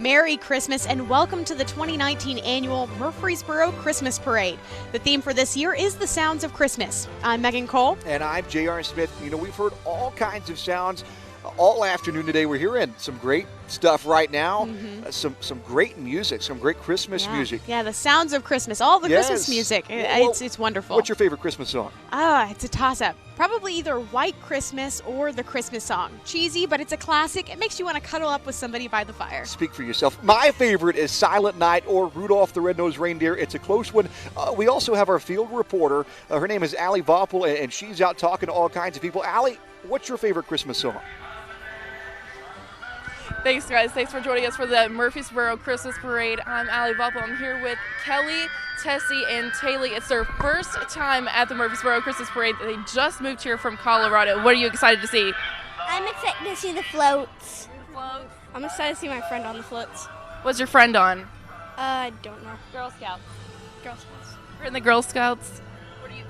Merry Christmas and welcome to the 2019 annual Murfreesboro Christmas Parade. The theme for this year is the sounds of Christmas. I'm Megan Cole. And I'm J.R. Smith. You know, we've heard all kinds of sounds all afternoon today. We're hearing some great stuff right now, some great music, some great Christmas music. Yeah, the sounds of Christmas, all the Christmas music. It's wonderful. What's your favorite Christmas song? It's a toss-up. Probably either White Christmas or the Christmas song. Cheesy, but it's a classic. It makes you want to cuddle up with somebody by the fire. Speak for yourself. My favorite is Silent Night or Rudolph the Red-Nosed Reindeer. It's a close one. We also have our field reporter. Her name is Allie Voppel, and she's out talking to all kinds of people. Allie, what's your favorite Christmas song? Thanks, guys. Thanks for joining us for the Murfreesboro Christmas Parade. I'm Allie Voppel. I'm here with Kelly, Tessie, and Taylor. It's their first time at the Murfreesboro Christmas Parade. They just moved here from Colorado. What are you excited to see? I'm excited to see the floats. Floats. I'm excited to see my friend on the floats. What's your friend on? I don't know. Girl Scouts. Girl Scouts. You're in the Girl Scouts. What are you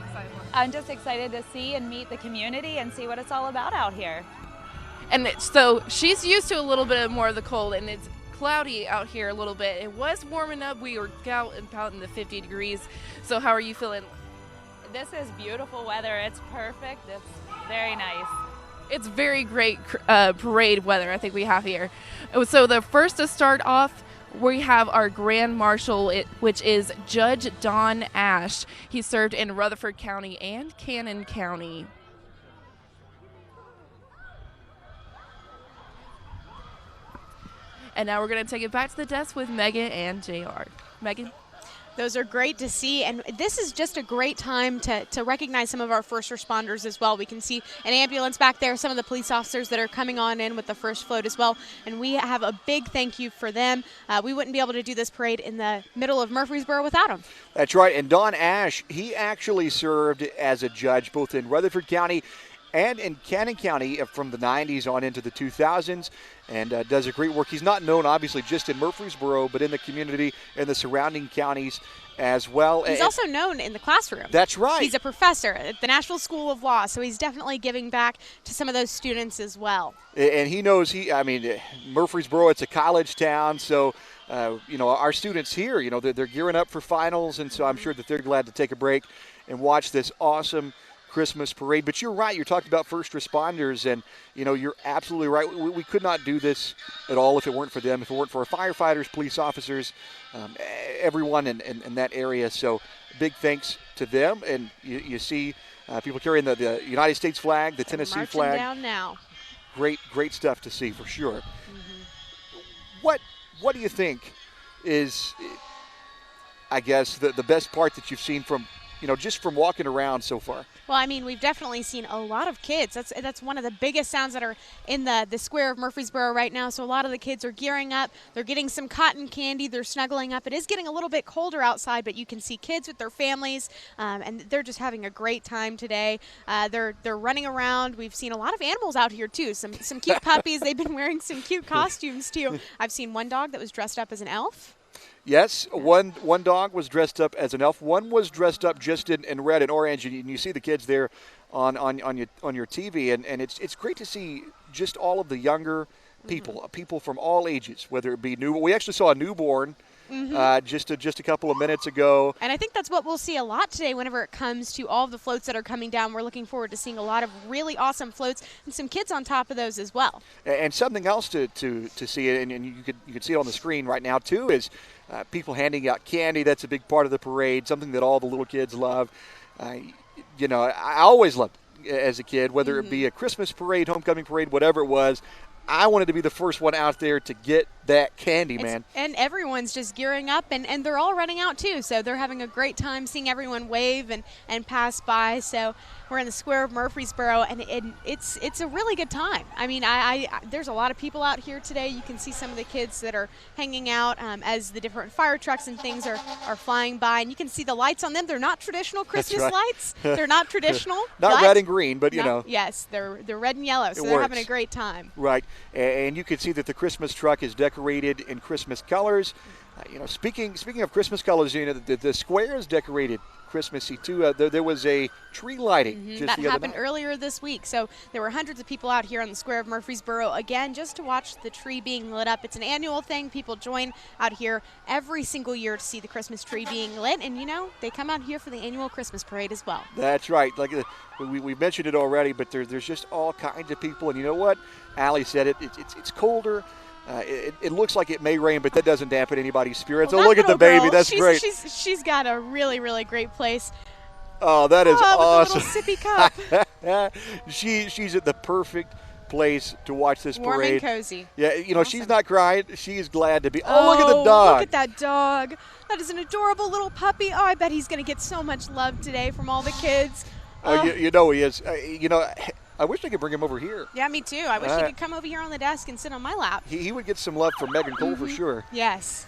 excited for? I'm just excited to see and meet the community and see what it's all about out here. And so she's used to a little bit more of the cold, and it's cloudy out here a little bit. It was warming up. We were out and about in the 50 degrees. So how are you feeling? This is beautiful weather. It's perfect. It's very nice. It's very great parade weather I think we have here. So the first to start off, we have our Grand Marshal, which is Judge Don Ash. He served in Rutherford County and Cannon County. And now we're going to take it back to the desk with Megan and JR. Megan? Those are great to see, and this is just a great time to recognize some of our first responders as well. We can see an ambulance back there, some of the police officers that are coming on in with the first float as well, and we have a big thank you for them. We wouldn't be able to do this parade in the middle of Murfreesboro without them. That's right, and Don Ash, he actually served as a judge both in Rutherford County and in Cannon County from the 90s on into the 2000s, and does a great work. He's not known, obviously, just in Murfreesboro, but in the community and the surrounding counties as well. He's also known in the classroom. That's right. He's a professor at the National School of Law, so he's definitely giving back to some of those students as well. And he knows, Murfreesboro, it's a college town, so our students here, they're gearing up for finals, and so I'm sure that they're glad to take a break and watch this awesome Christmas parade. But you're right, you're talking about first responders, and you're absolutely right. We could not do this at all if it weren't for them, if it weren't for our firefighters, police officers, everyone in that area. So big thanks to them. And you see people carrying the United States flag, the Tennessee flag. Down now. Great stuff to see for sure. What do you think is, I guess, the best part that you've seen from just from walking around so far? Well, we've definitely seen a lot of kids. That's one of the biggest sounds that are in the square of Murfreesboro right now. So a lot of the kids are gearing up. They're getting some cotton candy. They're snuggling up. It is getting a little bit colder outside, but you can see kids with their families, and they're just having a great time today. They're running around. We've seen a lot of animals out here, too. Some cute puppies. They've been wearing some cute costumes, too. I've seen one dog that was dressed up as an elf. Yes, one dog was dressed up as an elf. One was dressed up just in red and orange, and you see the kids there on your TV, and it's great to see just all of the younger people, people from all ages, whether it be new. We actually saw a newborn just a couple of minutes ago. And I think that's what we'll see a lot today whenever it comes to all of the floats that are coming down. We're looking forward to seeing a lot of really awesome floats and some kids on top of those as well. And something else to see, and you could see it on the screen right now too, is people handing out candy. That's a big part of the parade, something that all the little kids love. I always loved it as a kid, whether it be a Christmas parade, homecoming parade, whatever it was. I wanted to be the first one out there to get that candy, man. And everyone's just gearing up, and they're all running out too. So they're having a great time seeing everyone wave and pass by. So we're in the square of Murfreesboro, and it's a really good time. There's a lot of people out here today. You can see some of the kids that are hanging out as the different fire trucks and things are flying by, and you can see the lights on them. They're not traditional Christmas lights. They're not traditional. Not red and green, but Yes, they're red and yellow, so they're having a great time. Right, and you can see that the Christmas truck is decorated in Christmas colors. Speaking of Christmas colors, the square is decorated Christmassy too. There was a tree lighting just that the other happened night. earlier this week. So there were hundreds of people out here on the square of Murfreesboro, again, just to watch the tree being lit up. It's an annual thing. People join out here every single year to see the Christmas tree being lit. And, they come out here for the annual Christmas parade as well. That's right. Like we mentioned it already, but there's just all kinds of people. And you know what? Allie said it. It's colder. It looks like it may rain, but that doesn't dampen anybody's spirits. Well, oh, look at the baby. That's great. She's got a really, really great place. Oh, that is awesome. With a little sippy cup. She's at the perfect place to watch this Warm parade. and cozy. Yeah, Awesome. She's not crying. She's glad to be. Oh, look at the dog. Look at that dog. That is an adorable little puppy. Oh, I bet he's going to get so much love today from all the kids. You know he is. I wish I could bring him over here. Yeah, me too. I wish he could come over here on the desk and sit on my lap. He would get some love from Megan Cole for sure. Yes.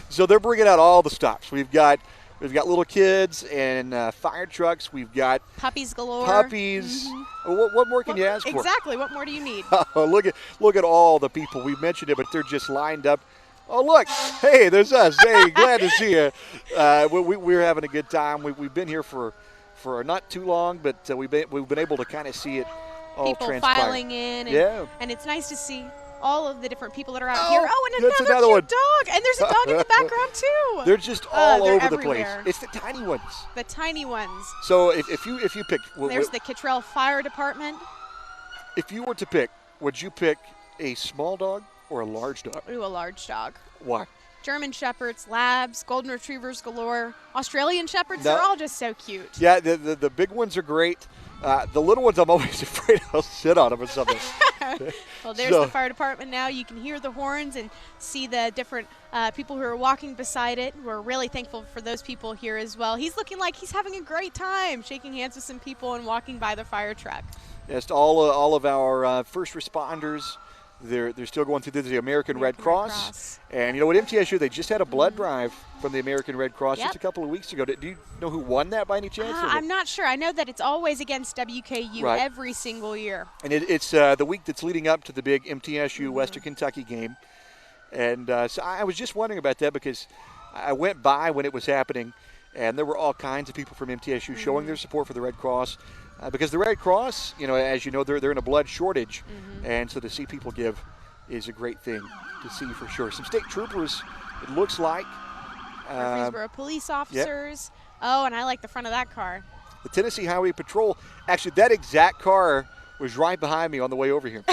So they're bringing out all the stops. We've got little kids and fire trucks. We've got puppies galore. Puppies. What more can you ask for? Exactly. What more do you need? Look at all the people. We mentioned it, but they're just lined up. Oh, look. Hey, there's us. Hey, glad to see you. We're having a good time. We've been here for not too long, but we've been able to kind of see it all people transpire. filing in. And it's nice to see all of the different people that are out here. Oh, and that's another one. cute dog. And there's a dog in the background, too. They're just all they're over everywhere. the place. It's the tiny ones. The tiny ones. So if you pick. There's the KITTRELL Fire Department. If you were to pick, would you pick a small dog or a large dog? Ooh, a large dog. Why? German Shepherds, Labs, Golden Retrievers galore, Australian Shepherds, they're all just so cute. Yeah, the big ones are great. The little ones, I'm always afraid I'll sit on them or something. Well, there's the fire department now. You can hear the horns and see the different people who are walking beside it. We're really thankful for those people here as well. He's looking like he's having a great time, shaking hands with some people and walking by the fire truck. Yes, all of our first responders. They're still going through the American Red Cross. And what, MTSU, they just had a blood drive from the American Red Cross just a couple of weeks ago. Do you know who won that by any chance? I'm not sure. I know that it's always against WKU every single year. And it's the week that's leading up to the big MTSU Western Kentucky game. And so I was just wondering about that because I went by when it was happening, and there were all kinds of people from MTSU showing their support for the Red Cross. Because the Red Cross, as you know, they're in a blood shortage, and so to see people give is a great thing to see for sure. Some state troopers, it looks like. Murfreesboro police officers. Yep. Oh, and I like the front of that car. The Tennessee Highway Patrol. Actually, that exact car was right behind me on the way over here.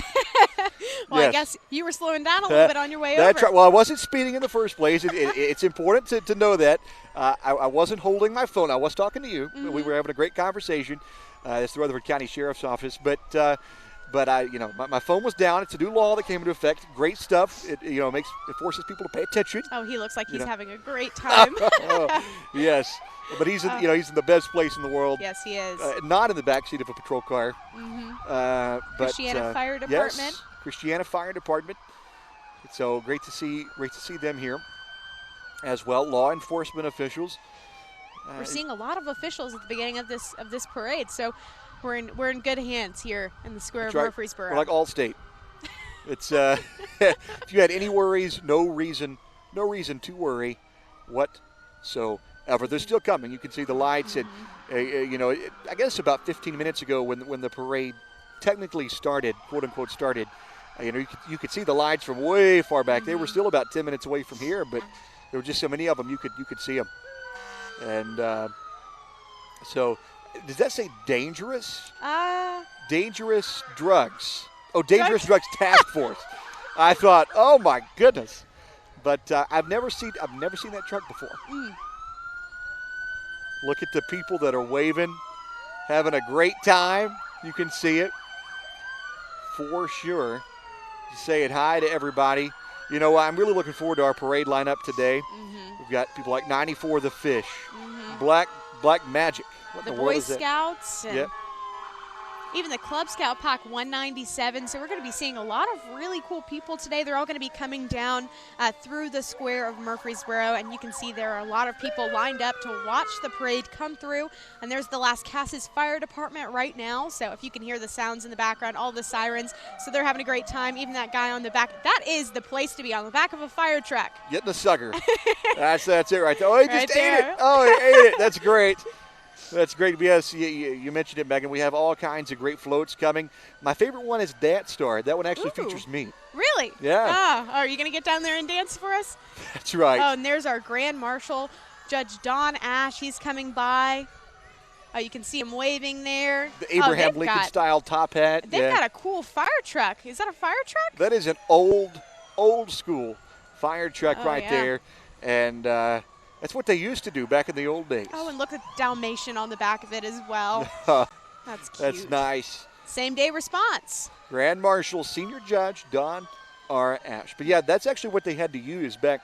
Well, yes. I guess you were slowing down a little bit on your way over. That's right. Well, I wasn't speeding in the first place. It's important to know that. I wasn't holding my phone. I was talking to you. We were having a great conversation. It's the Rutherford County Sheriff's Office, but my phone was down. It's a new law that came into effect. Great stuff. It forces people to pay attention. Oh, he looks like he's having a great time. Yes, but he's he's in the best place in the world. Yes, he is. Not in the backseat of a patrol car. But Christiana Fire Department. Yes, Christiana Fire Department. So great to see them here as well. Law enforcement officials. We're seeing a lot of officials at the beginning of this parade, so we're in good hands here in the square of Murfreesboro. We're like Allstate. It's if you had any worries, no reason to worry whatsoever. They're still coming. You can see the lights, and I guess about 15 minutes ago when the parade technically started, quote unquote started. You could see the lights from way far back. They were still about 10 minutes away from here, but there were just so many of them you could see them. And so, does that say dangerous? Dangerous drugs. Oh, dangerous drugs task force. I thought, oh my goodness, but I've never seen that truck before. Look at the people that are waving, having a great time. You can see it for sure. Saying hi to everybody. I'm really looking forward to our parade lineup today. We've got people like 94 The Fish, Black Magic. What the in the world Boy is that? Scouts. And Yep. even the Club Scout Pack 197. So we're going to be seeing a lot of really cool people today. They're all going to be coming down through the square of Murfreesboro, and you can see there are a lot of people lined up to watch the parade come through. And there's the Las Casas Fire Department right now. So if you can hear the sounds in the background, all the sirens. So they're having a great time. Even that guy on the back, that is the place to be, on the back of a fire truck. Getting the sucker. that's it right there. Oh, he just Right ate there. it. Oh, he ate it. That's great. That's great. Yes, you mentioned it, Megan. We have all kinds of great floats coming. My favorite one is Dance Star. That one actually Ooh. features me. Really? Yeah. Are you going to get down there and dance for us? That's right. Oh, and there's our Grand Marshal, Judge Don Ash. He's coming by. Oh, you can see him waving there. The Abraham Lincoln style top hat. They've got a cool fire truck. Is that a fire truck? That is an old school fire truck right there. And that's what they used to do back in the old days. Oh, and look at Dalmatian on the back of it as well. That's cute. That's nice. Same day response. Grand Marshal, Senior Judge Don R. Ash. But yeah, that's actually what they had to use back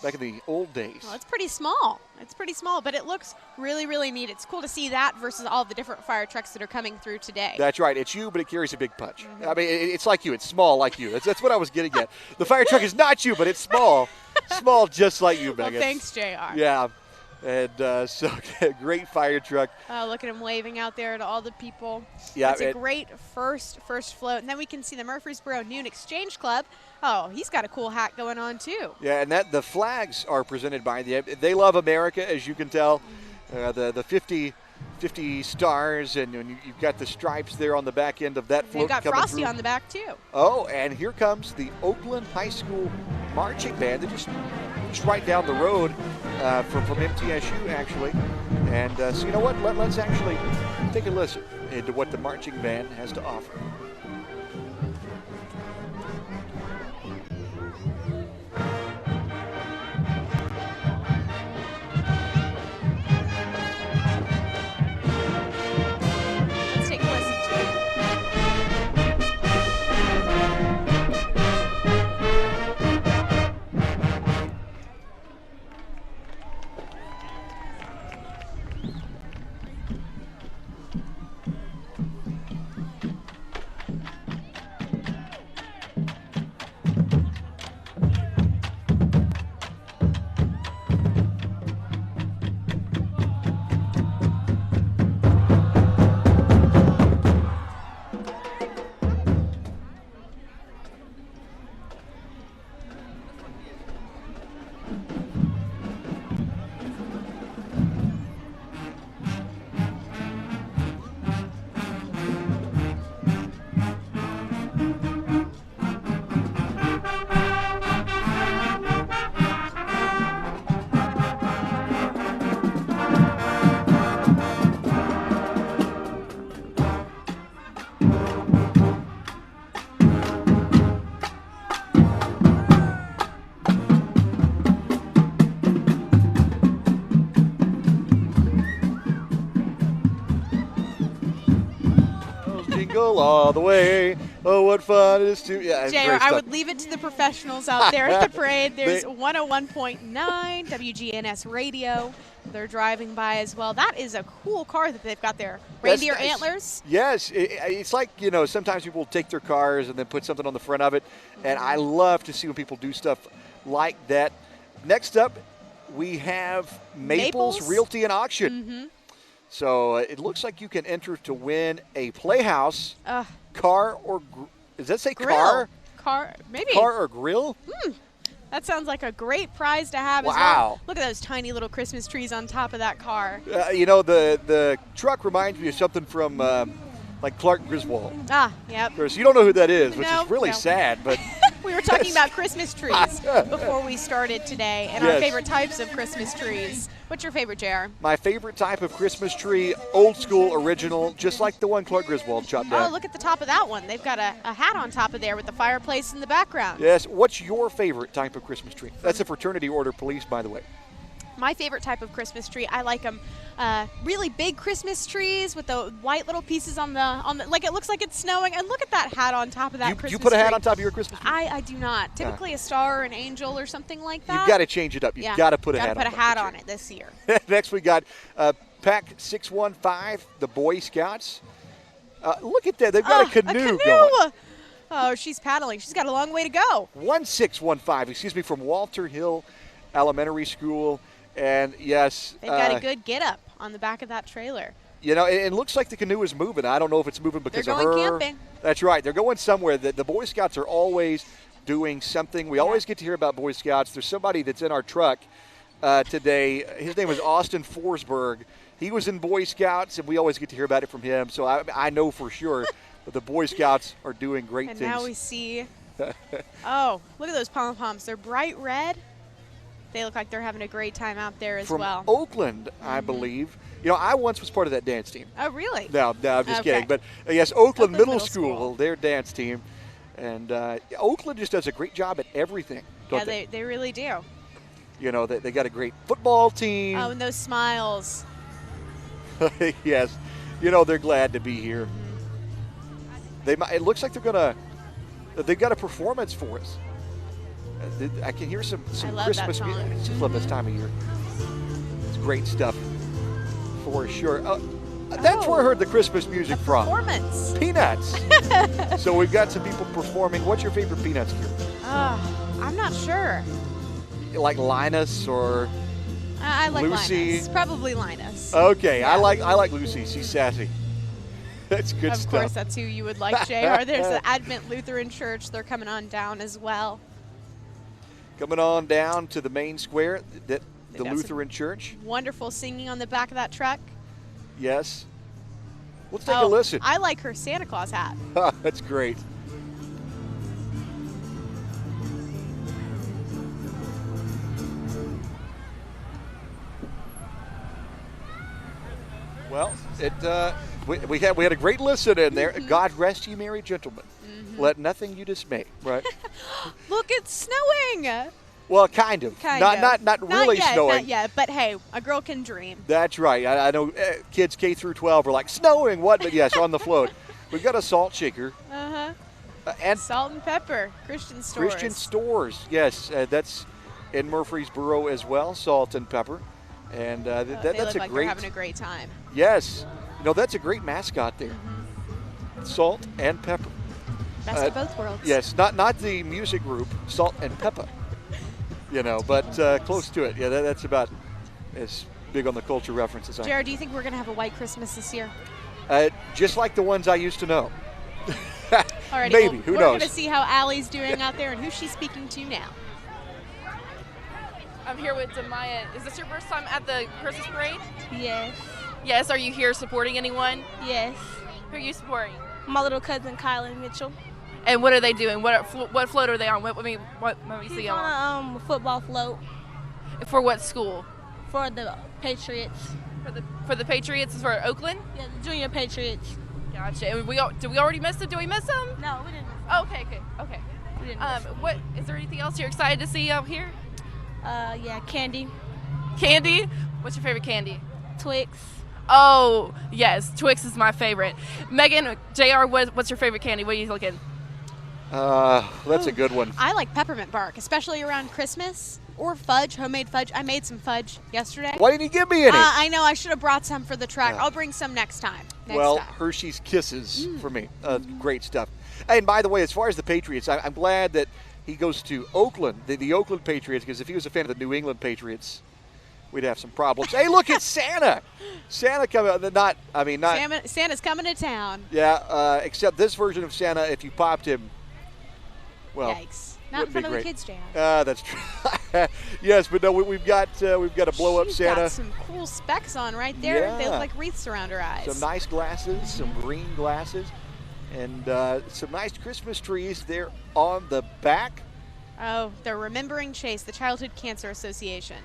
in the old days. Well, it's pretty small. It's pretty small, but it looks really, really neat. It's cool to see that versus all the different fire trucks that are coming through today. That's right. It's you, but it carries a big punch. I mean, it's like you. It's small like you. That's what I was getting at. The fire truck is not you, but it's small. Small just like you, Megan. Well, thanks, JR. Yeah. And so great fire truck. Oh, look at him waving out there to all the people. Yeah, it's a great first float. And then we can see the Murfreesboro Noon Exchange Club. Oh, he's got a cool hat going on, too. Yeah, and the flags are presented by they love America, as you can tell. The 50 stars, and you've got the stripes there on the back end of that float. They've got coming Frosty through. on the back, too. Oh, and here comes the Oakland High School Marching Band. They're just right down the road from MTSU, actually. And so you know what? Let's actually take a listen into what the marching band has to offer. Let's take a listen to it. All the way. Oh, what fun it is to. Yeah, JR, I would leave it to the professionals out there at the parade. There's 101.9 WGNS radio. They're driving by as well. That is a cool car that they've got there. Reindeer nice. antlers. Yes, it's like, sometimes people take their cars and then put something on the front of it. And I love to see when people do stuff like that. Next up, we have Maples Realty and Auction. Mm-hmm. So it looks like you can enter to win a playhouse, car, or does that say grill. car? Car, maybe. Car or grill? That sounds like a great prize to have as well. Look at those tiny little Christmas trees on top of that car. The truck reminds me of something from like Clark Griswold. Yep. Of course, you don't know who that is, which is really No. sad, but we were talking about Christmas trees before we started today and our favorite types of Christmas trees. What's your favorite, JR? My favorite type of Christmas tree, old school, original, just like the one Clark Griswold chopped down. Oh, look at the top of that one. They've got a hat on top of there with the fireplace in the background. Yes. What's your favorite type of Christmas tree? That's a fraternity order police, by the way. My favorite type of Christmas tree, I like them really big Christmas trees with the white little pieces on the like it looks like it's snowing. And look at that hat on top of that Christmas tree. You put a hat on top of your Christmas tree? I do not. Typically a star or an angel or something like that. You've got to change it up. You've got to put a hat on it. Got to put a hat on it this year. Next we got Pack 615, the Boy Scouts. Look at that. They've got a canoe going. Oh, she's paddling. She's got a long way to go. 1615, from Walter Hill Elementary School. And yes. They've got a good get up on the back of that trailer. You know, it looks like the canoe is moving. I don't know if it's moving because of her. They're going camping. That's right. They're going somewhere. The Boy Scouts are always doing something. We always get to hear about Boy Scouts. There's somebody that's in our truck today. His name is Austin Forsberg. He was in Boy Scouts, and we always get to hear about it from him. So I know for sure that the Boy Scouts are doing great things. And now we see, oh, look at those pom-poms. They're bright red. They look like they're having a great time out there as well. From Oakland, I believe. You know, I once was part of that dance team. Oh, really? No, I'm just kidding. But yes, Oakland Middle School, their dance team. And Oakland just does a great job at everything, don't they? They really do. You know, they got a great football team. Oh, and those smiles. Yes. You know, they're glad to be here. It looks like they've got a performance for us. I can hear some Christmas music. I just love this time of year. It's great stuff for sure. That's where I heard the Christmas music from. Performance. Peanuts. So we've got some people performing. What's your favorite Peanuts group? I'm not sure. Like Linus or I like Lucy? Linus. Probably Linus. Okay, Yeah. I like Lucy. She's sassy. That's good stuff. Of course, that's who you would like, JR. There's the Advent Lutheran Church. They're coming on down as well. Coming on down to the main square, the got Lutheran Church. Wonderful singing on the back of that truck. Yes. Let's take a listen. I like her Santa Claus hat. That's great. Well, we had a great listen in there. God rest you, merry gentlemen. Let nothing you dismay. Right. Look, it's snowing. Well, kind of. Not really snowing. Not yet, but hey, a girl can dream. That's right. I know kids K through 12 are like, snowing, what? But yes, on the float. We've got a salt shaker. And salt and pepper, Christian stores. Christian stores, yes. That's in Murfreesboro as well, salt and pepper. And they that's look like they're having a great time. Yes. You know, that's a great mascot there. Salt and pepper. Best of both worlds. Yes, not the music group, Salt and Pepper. You know, but close to it. Yeah, that's about as big on the culture references. Jared, do you think we're going to have a white Christmas this year? Just like the ones I used to know. Alrighty, maybe. Who knows? We're going to see how Allie's doing out there and who she's speaking to now. I'm here with Demaya. Is this your first time at the Christmas parade? Yes. Yes. Are you here supporting anyone? Yes. Who are you supporting? My little cousin Kylan Mitchell. And what are they doing? What float are they on? What we see He's on? on a football float For what school? for the Patriots. For the Patriots? Is for Oakland? Yeah, the Junior Patriots. Gotcha. And did we already miss them? Did we miss them? No, we didn't. Oh, okay, good. Okay. We didn't miss What is there anything else you're excited to see out here? yeah, candy, Candy? What's your favorite candy? Twix. Oh, yes, Twix is my favorite. Megan, JR, what's your favorite candy? What are you looking? That's a good one. I like peppermint bark, especially around Christmas, or fudge, homemade fudge. I made some fudge yesterday. Why didn't you give me any? I know, I should have brought some for the truck. I'll bring some next time. Hershey's Kisses for me. Great stuff. And by the way, as far as the Patriots, I'm glad that he goes to Oakland, the Oakland Patriots, because if he was a fan of the New England Patriots, we'd have some problems. Hey, look, it's Santa. Santa coming. Santa's coming to town. Yeah, except this version of Santa, if you popped him, well, yikes! Not in front of the kids, Jan. That's true. Yes, but no, we've got a blow up Santa. Got some cool specs on right there. Yeah. They look like wreaths around her eyes. Some nice glasses, some green glasses, and some nice Christmas trees there on the back. Oh, they're remembering Chase, the Childhood Cancer Association.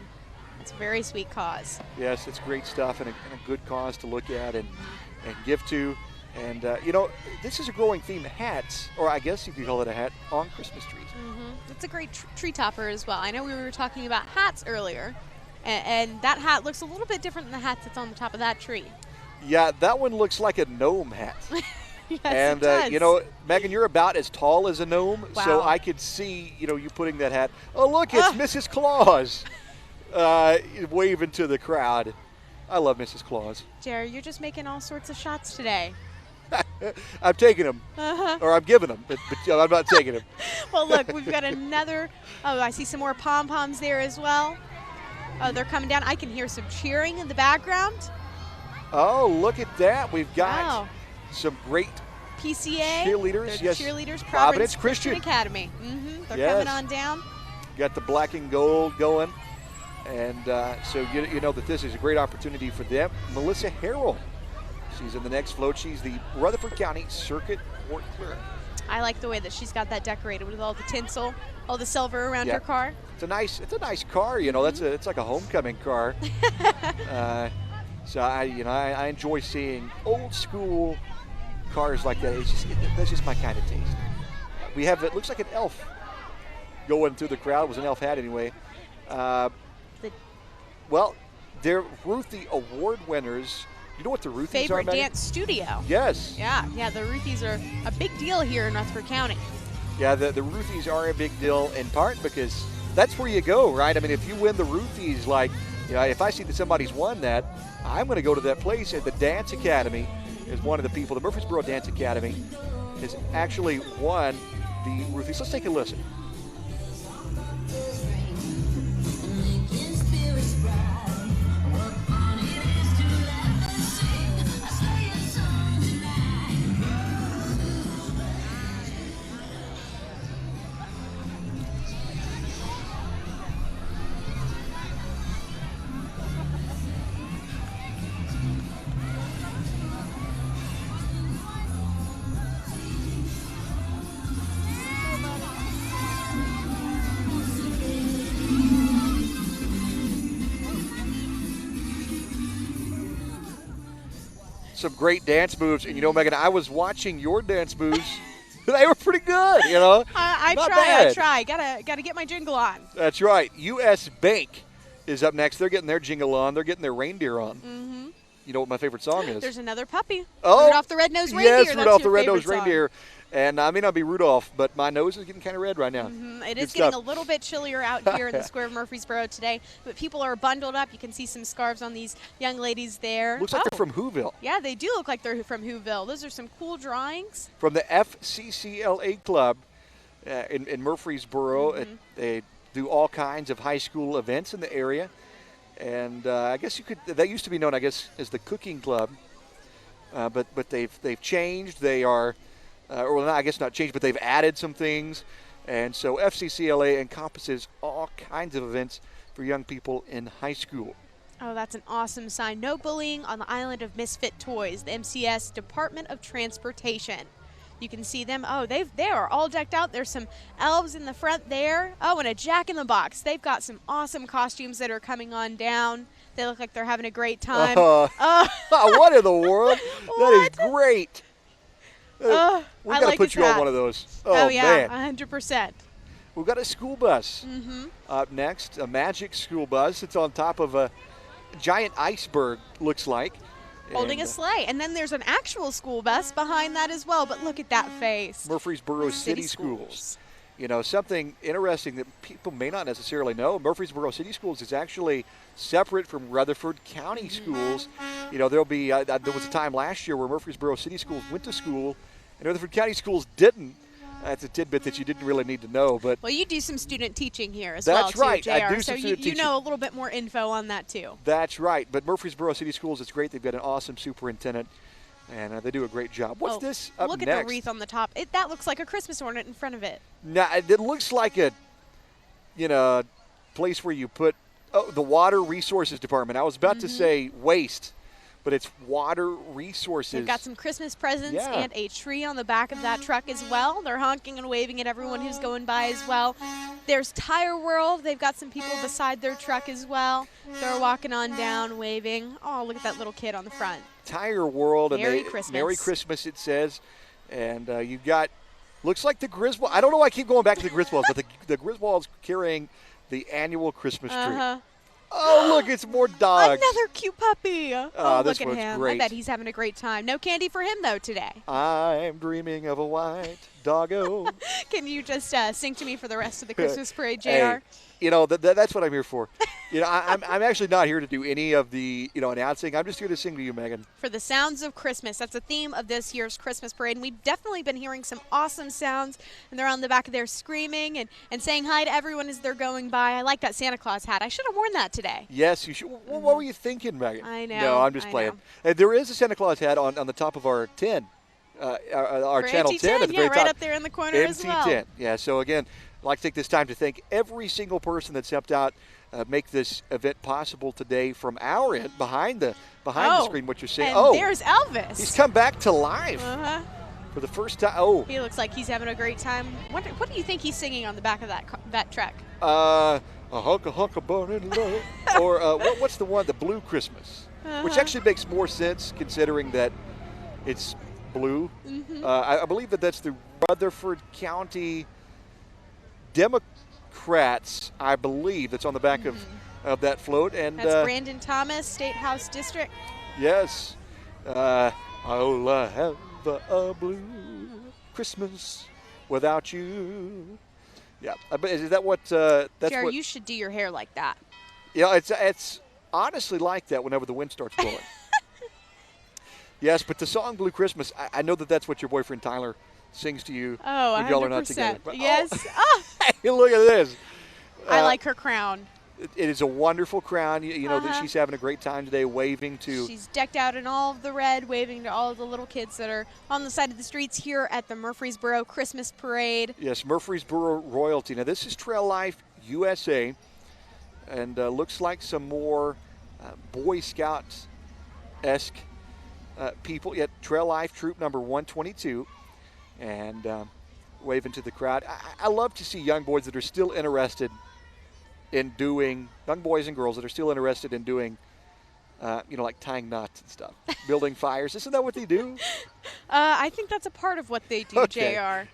It's a very sweet cause. Yes, it's great stuff and a good cause to look at and give to. And, this is a growing theme, hats, or I guess you could call it a hat, on Christmas trees. It's a great tree topper as well. I know we were talking about hats earlier, and that hat looks a little bit different than the hat that's on the top of that tree. Yeah, that one looks like a gnome hat. Yes, and, it does. Megan, you're about as tall as a gnome, so I could see, you putting that hat. Oh, look, it's Mrs. Claus waving to the crowd. I love Mrs. Claus. Jerry, you're just making all sorts of shots today. I'm taking them, or I'm giving them, but I'm not taking them. Well, look, we've got another. Oh, I see some more pom-poms there as well. Oh, they're coming down. I can hear some cheering in the background. Oh, look at that. We've got Wow. some great PCA. cheerleaders. They're Yes. the cheerleaders. Providence Christian. Academy. They're Yes. coming on down. Got the black and gold going. And so you know that this is a great opportunity for them. Melissa Harrell, she's in the next float. She's the Rutherford County Circuit Court Clerk. I like the way that she's got that decorated with all the tinsel, all the silver around her car. It's a nice car. You know, it's like a homecoming car. So I enjoy seeing old school cars like that. That's just my kind of taste. We have, it looks like an elf going through the crowd. It was an elf hat anyway. Well, they're Ruthie Award winners. You know what the Ruthies are, Favorite Maddie? dance studio. Yes. Yeah, the Ruthies are a big deal here in Rutherford County. Yeah, the Ruthies are a big deal in part because that's where you go, right? I mean, if you win the Ruthies, like, you know, if I see that somebody's won that, I'm going to go to that place. And the Dance Academy is one of the people. The Murfreesboro Dance Academy has actually won the Ruthies. Let's take a listen. Some great dance moves. And, you know, Megan, I was watching your dance moves. They were pretty good, you know. I Not try. bad. Gotta get my jingle on. That's right. U.S. Bank is up next. They're getting their jingle on. They're getting their reindeer on. Mm-hmm. You know what my favorite song is? There's another puppy. Oh, Rudolph the Red-Nosed Reindeer. Yes, That's Rudolph the your Red-Nosed favorite song. Reindeer. And I may not be Rudolph, but my nose is getting kind of red right now. It Good is getting stuff. a little bit chillier out here in the square of Murfreesboro today, but people are bundled up. You can see some scarves on these young ladies there. Looks like they're from Whoville. Yeah, they do look like they're from Whoville. Those are some cool drawings. From the FCCLA club in Murfreesboro. They do all kinds of high school events in the area. And I guess that used to be known, I guess, as the cooking club. But they've changed. They are, or I guess not changed, but they've added some things. And so FCCLA encompasses all kinds of events for young people in high school. Oh, that's an awesome sign. No bullying on the island of misfit toys. The MCS Department of Transportation. You can see them. Oh, they are all decked out. There's some elves in the front there. Oh, and a Jack-in-the-Box. They've got some awesome costumes that are coming on down. They look like they're having a great time. What in the world? That is great. We've I got to like put his you on hat. one of those. Oh, yeah, man. 100%. We've got a school bus up next, a magic school bus. It's on top of a giant iceberg, looks like. Holding a sleigh. And then there's an actual school bus behind that as well. But look at that face. Murfreesboro City Schools. You know, something interesting that people may not necessarily know, Murfreesboro City Schools is actually separate from Rutherford County Schools. You know, there'll be, there was a time last year where Murfreesboro City Schools went to school and Rutherford County Schools didn't. That's a tidbit that you didn't really need to know. But well, you do some student teaching here as that's well, right. too, JR. I do so some student you teaching. know a little bit more info on that, too. That's right. But Murfreesboro City Schools, it's great. They've got an awesome superintendent, and they do a great job. What's this up look next? At the wreath on the top. That looks like a Christmas ornament in front of it. Now, it looks like a, place where you put the Water Resources Department. I was about to say waste, but it's Water Resources. They've got some Christmas presents Yeah. and a tree on the back of that truck as well. They're honking and waving at everyone who's going by as well. There's Tire World. They've got some people beside their truck as well. They're walking on down, waving. Oh, look at that little kid on the front. Tire World. Merry and Christmas. Merry Christmas, it says. And you've got, looks like the Griswold. I don't know why I keep going back to the Griswolds, but the Griswolds carrying the annual Christmas tree. Oh, look, it's more dogs. Another cute puppy. Oh, this look at one's him. great. I bet he's having a great time. No candy for him, though, today. I'm dreaming of a white doggo. Can you just sing to me for the rest of the Christmas parade, JR? Hey, you know, that's what I'm here for. You know, I'm actually not here to do any of the, announcing. I'm just here to sing to you, Megan. For the sounds of Christmas. That's the theme of this year's Christmas parade. And we've definitely been hearing some awesome sounds. And they're on the back of there screaming and saying hi to everyone as they're going by. I like that Santa Claus hat. I should have worn that today. Yes, you should. What were you thinking, Megan? I know. No, I'm just playing. And there is a Santa Claus hat on the top of our 10. Our For channel MT10, 10 at the very right top. up there in the corner as well. MT10. Yeah, so again, I'd like to take this time to thank every single person that's helped out make this event possible today from our end, behind the screen, what you're saying. And there's Elvis. He's come back to life for the first time. Oh. He looks like he's having a great time. What do you think he's singing on the back of that truck? A hunka burning love. Or what's the one, the Blue Christmas, which actually makes more sense considering that it's blue. I believe that's the Rutherford County Democrats, I believe, that's on the back of that float. And that's Brandon Thomas, State House District. Yes. I'll have a blue Christmas without you. Yeah. Is that what that's Jerry, what you should do your hair like that. Yeah, it's honestly like that whenever the wind starts blowing. Yes, but the song Blue Christmas, I know that's what your boyfriend Tyler sings to you when y'all are not together. But, yes. Hey, look at this. I like her crown. It is a wonderful crown. You know that she's having a great time today, waving to. She's decked out in all of the red, waving to all of the little kids that are on the side of the streets here at the Murfreesboro Christmas Parade. Yes, Murfreesboro royalty. Now, this is Trail Life USA, and looks like some more Boy Scouts-esque people. Yet Trail Life Troop number 122, and waving to the crowd. I love to see young boys that are still interested in doing, young boys and girls that are still interested in doing, like tying knots and stuff, building fires. Isn't that what they do? I think that's a part of what they do, Okay. JR.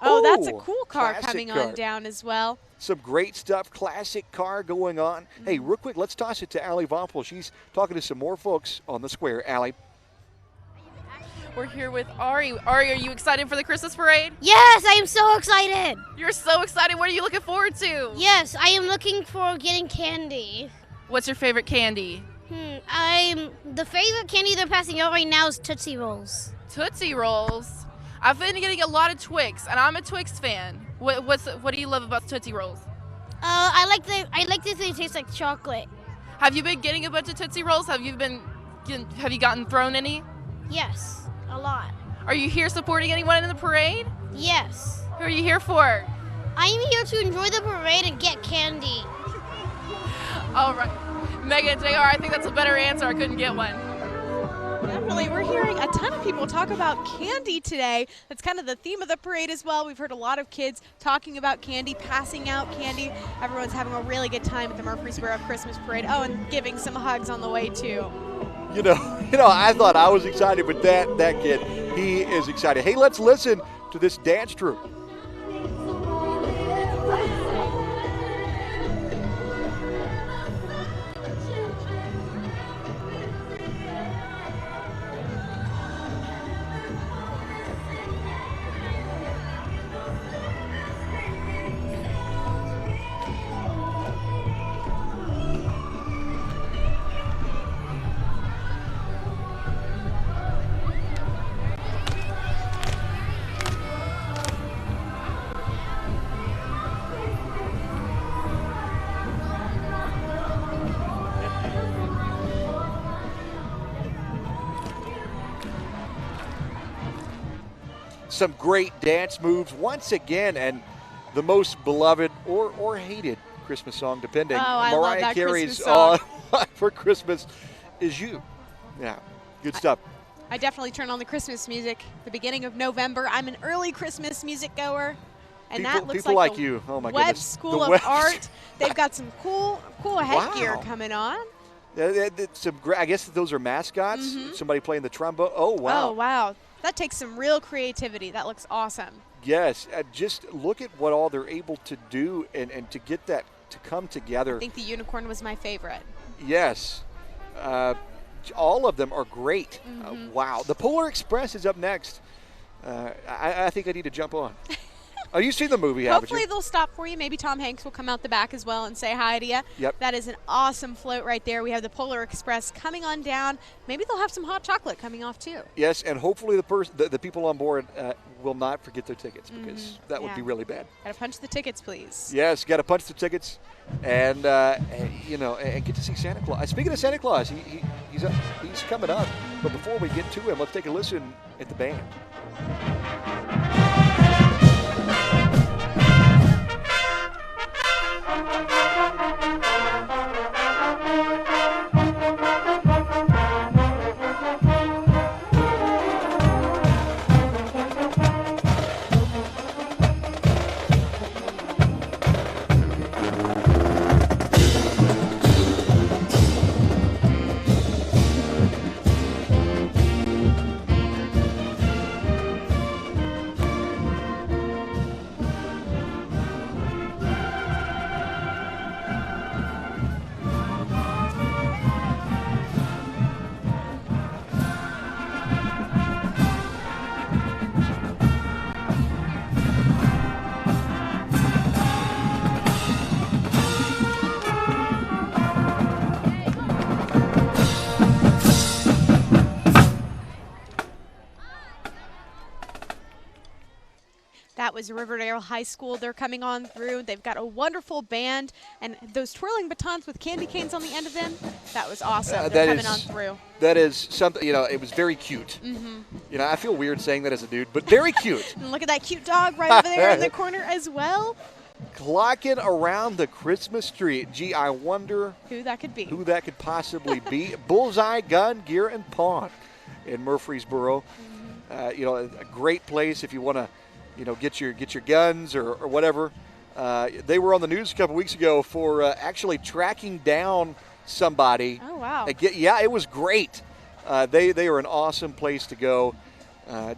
Oh, that's a cool car classic coming car. on down as well. Some great stuff, classic car going on. Hey, real quick, let's toss it to Allie Vompel. She's talking to some more folks on the square. Allie. We're here with Ari. Ari, are you excited for the Christmas parade? Yes, I am so excited. You're so excited. What are you looking forward to? Yes, I am looking for getting candy. What's your favorite candy? The favorite candy they're passing out right now is Tootsie Rolls. Tootsie Rolls. I've been getting a lot of Twix, and I'm a Twix fan. What do you love about Tootsie Rolls? I like that they taste like chocolate. Have you been getting a bunch of Tootsie Rolls? Have you gotten thrown any? Yes, a lot. Are you here supporting anyone in the parade? Yes. Who are you here for? I am here to enjoy the parade and get candy. All right. Megan, JR, I think that's a better answer. I couldn't get one. Definitely. We're hearing a ton of people talk about candy today. That's kind of the theme of the parade as well. We've heard a lot of kids talking about candy, passing out candy. Everyone's having a really good time at the Murfreesboro Christmas Parade. Oh, and giving some hugs on the way, too. You know, I thought I was excited, but that kid, he is excited. Hey, let's listen to this dance troupe. Some great dance moves once again, and the most beloved or hated Christmas song, depending. I love Mariah that Carey's Christmas song. All for Christmas Is You. Yeah, good stuff. I definitely turn on the Christmas music the beginning of November. I'm an early Christmas music goer. And that looks people like like the you. Oh my Webb goodness. School The of Webb- Art. They've got some cool headgear Wow. coming on. I guess those are mascots. Somebody playing the trombone. Oh, wow. Oh, wow. That takes some real creativity. That looks awesome. Yes, just look at what all they're able to do and to get that to come together. I think the unicorn was my favorite. Yes. All of them are great. Wow. The Polar Express is up next. I think I need to jump on. Oh, you've seen the movie, haven't Hopefully you? they'll stop for you. Maybe Tom Hanks will come out the back as well and say hi to you. Yep. That is an awesome float right there. We have the Polar Express coming on down. Maybe they'll have some hot chocolate coming off too. Yes, and hopefully the people on board will not forget their tickets because that would Yeah. be really bad. Gotta punch the tickets, please. Yes, got to punch the tickets, and and get to see Santa Claus. Speaking of Santa Claus, he's coming up. But before we get to him, let's take a listen at the band. That was Riverdale High School. They're coming on through. They've got a wonderful band, and those twirling batons with candy canes on the end of them, that was awesome. They're coming on through. That is something, it was very cute. Mm-hmm. I feel weird saying that as a dude, but very cute. And look at that cute dog right over there in the corner as well. Clocking around the Christmas tree. Gee, I wonder Who that could be. who that could possibly be. Bullseye Gun, Gear, and Pawn in Murfreesboro. Mm-hmm. A great place if you want to, get your guns or whatever. They were on the news a couple weeks ago for actually tracking down somebody. Oh, wow. It was great. They are an awesome place to go.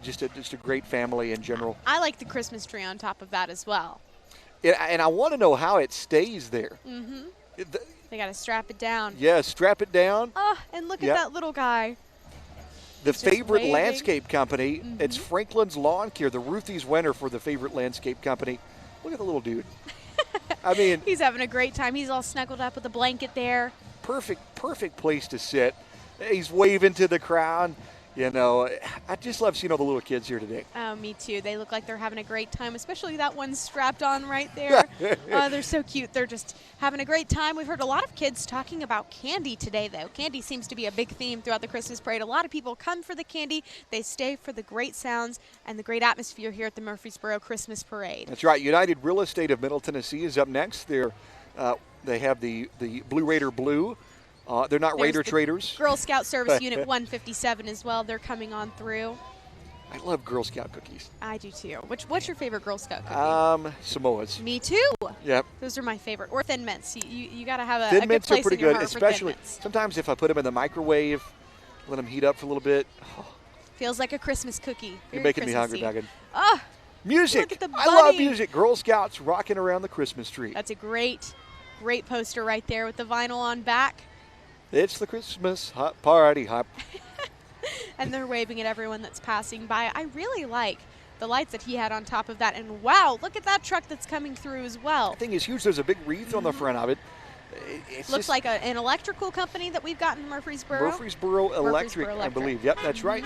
Just a great family in general. I like the Christmas tree on top of that as well. And I want to know how it stays there. Mm-hmm. They got to strap it down. Yeah, strap it down. Oh, and look at that little guy. The He's just favorite waving. landscape company, Mm-hmm. it's Franklin's Lawn Care. The Ruthie's winner for the favorite landscape company. Look at the little dude. I mean, He's having a great time. He's all snuggled up with a blanket there. perfect place to sit. He's waving to the crowd. I just love seeing all the little kids here today. Oh, me too. They look like they're having a great time, especially that one strapped on right there. They're so cute. They're just having a great time. We've heard a lot of kids talking about candy today, though. Candy seems to be a big theme throughout the Christmas parade. A lot of people come for the candy. They stay for the great sounds and the great atmosphere here at the Murfreesboro Christmas Parade. That's right. United Real Estate of Middle Tennessee is up next. They have the Blue Raider Blue. They're not There's Raider the traders. Girl Scout Service Unit 157 as well. They're coming on through. I love Girl Scout cookies. I do too. What's your favorite Girl Scout cookie? Samoas. Me too. Yep. Those are my favorite. Or Thin Mints. You got to have a Thin good Mints place are pretty in your good, heart for Thin especially Mints. sometimes if I put them in the microwave, let them heat up for a little bit. Oh, Feels like a Christmas cookie. you're Very making me hungry, Christmassy. Duggan. Oh, Music. Look at the I love bunny. music. Girl Scouts rocking around the Christmas tree. that's a great poster right there with the vinyl on back. It's the Christmas hot party hop. And they're waving at everyone that's passing by. I really like the lights that he had on top of that. And wow, look at that truck that's coming through as well. That thing is huge. There's a big wreath on the front of it. It's Looks just like an electrical company that we've got in Murfreesboro. Murfreesboro Electric, I believe. Yep, that's right.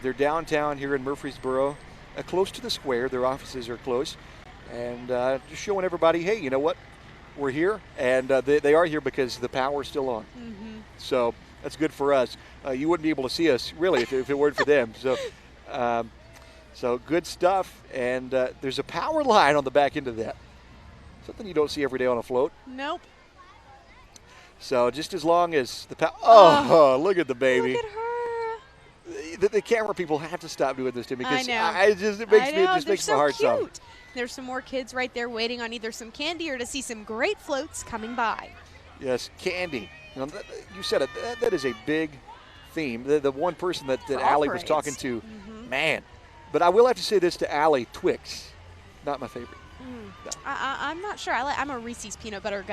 They're downtown here in Murfreesboro, close to the square. Their offices are close. And just showing everybody, hey, you know what? We're here. And they are here because the power's still on. Mm-hmm. So that's good for us. You wouldn't be able to see us, really, if it weren't for them. So good stuff. And there's a power line on the back end of that. Something you don't see every day on a float. Nope. So just as long as the power. Oh, look at the baby. Look at her. The camera people have to stop doing this to me because I know. it just makes They're my so heart cute. sob. There's some more kids right there waiting on either some candy or to see some great floats coming by. Yes, candy. You said it. That is a big theme. The one person that For all Allie was parades. talking to, man. But I will have to say this to Allie, Twix, not my favorite. No. I'm not sure. I'm a Reese's peanut butter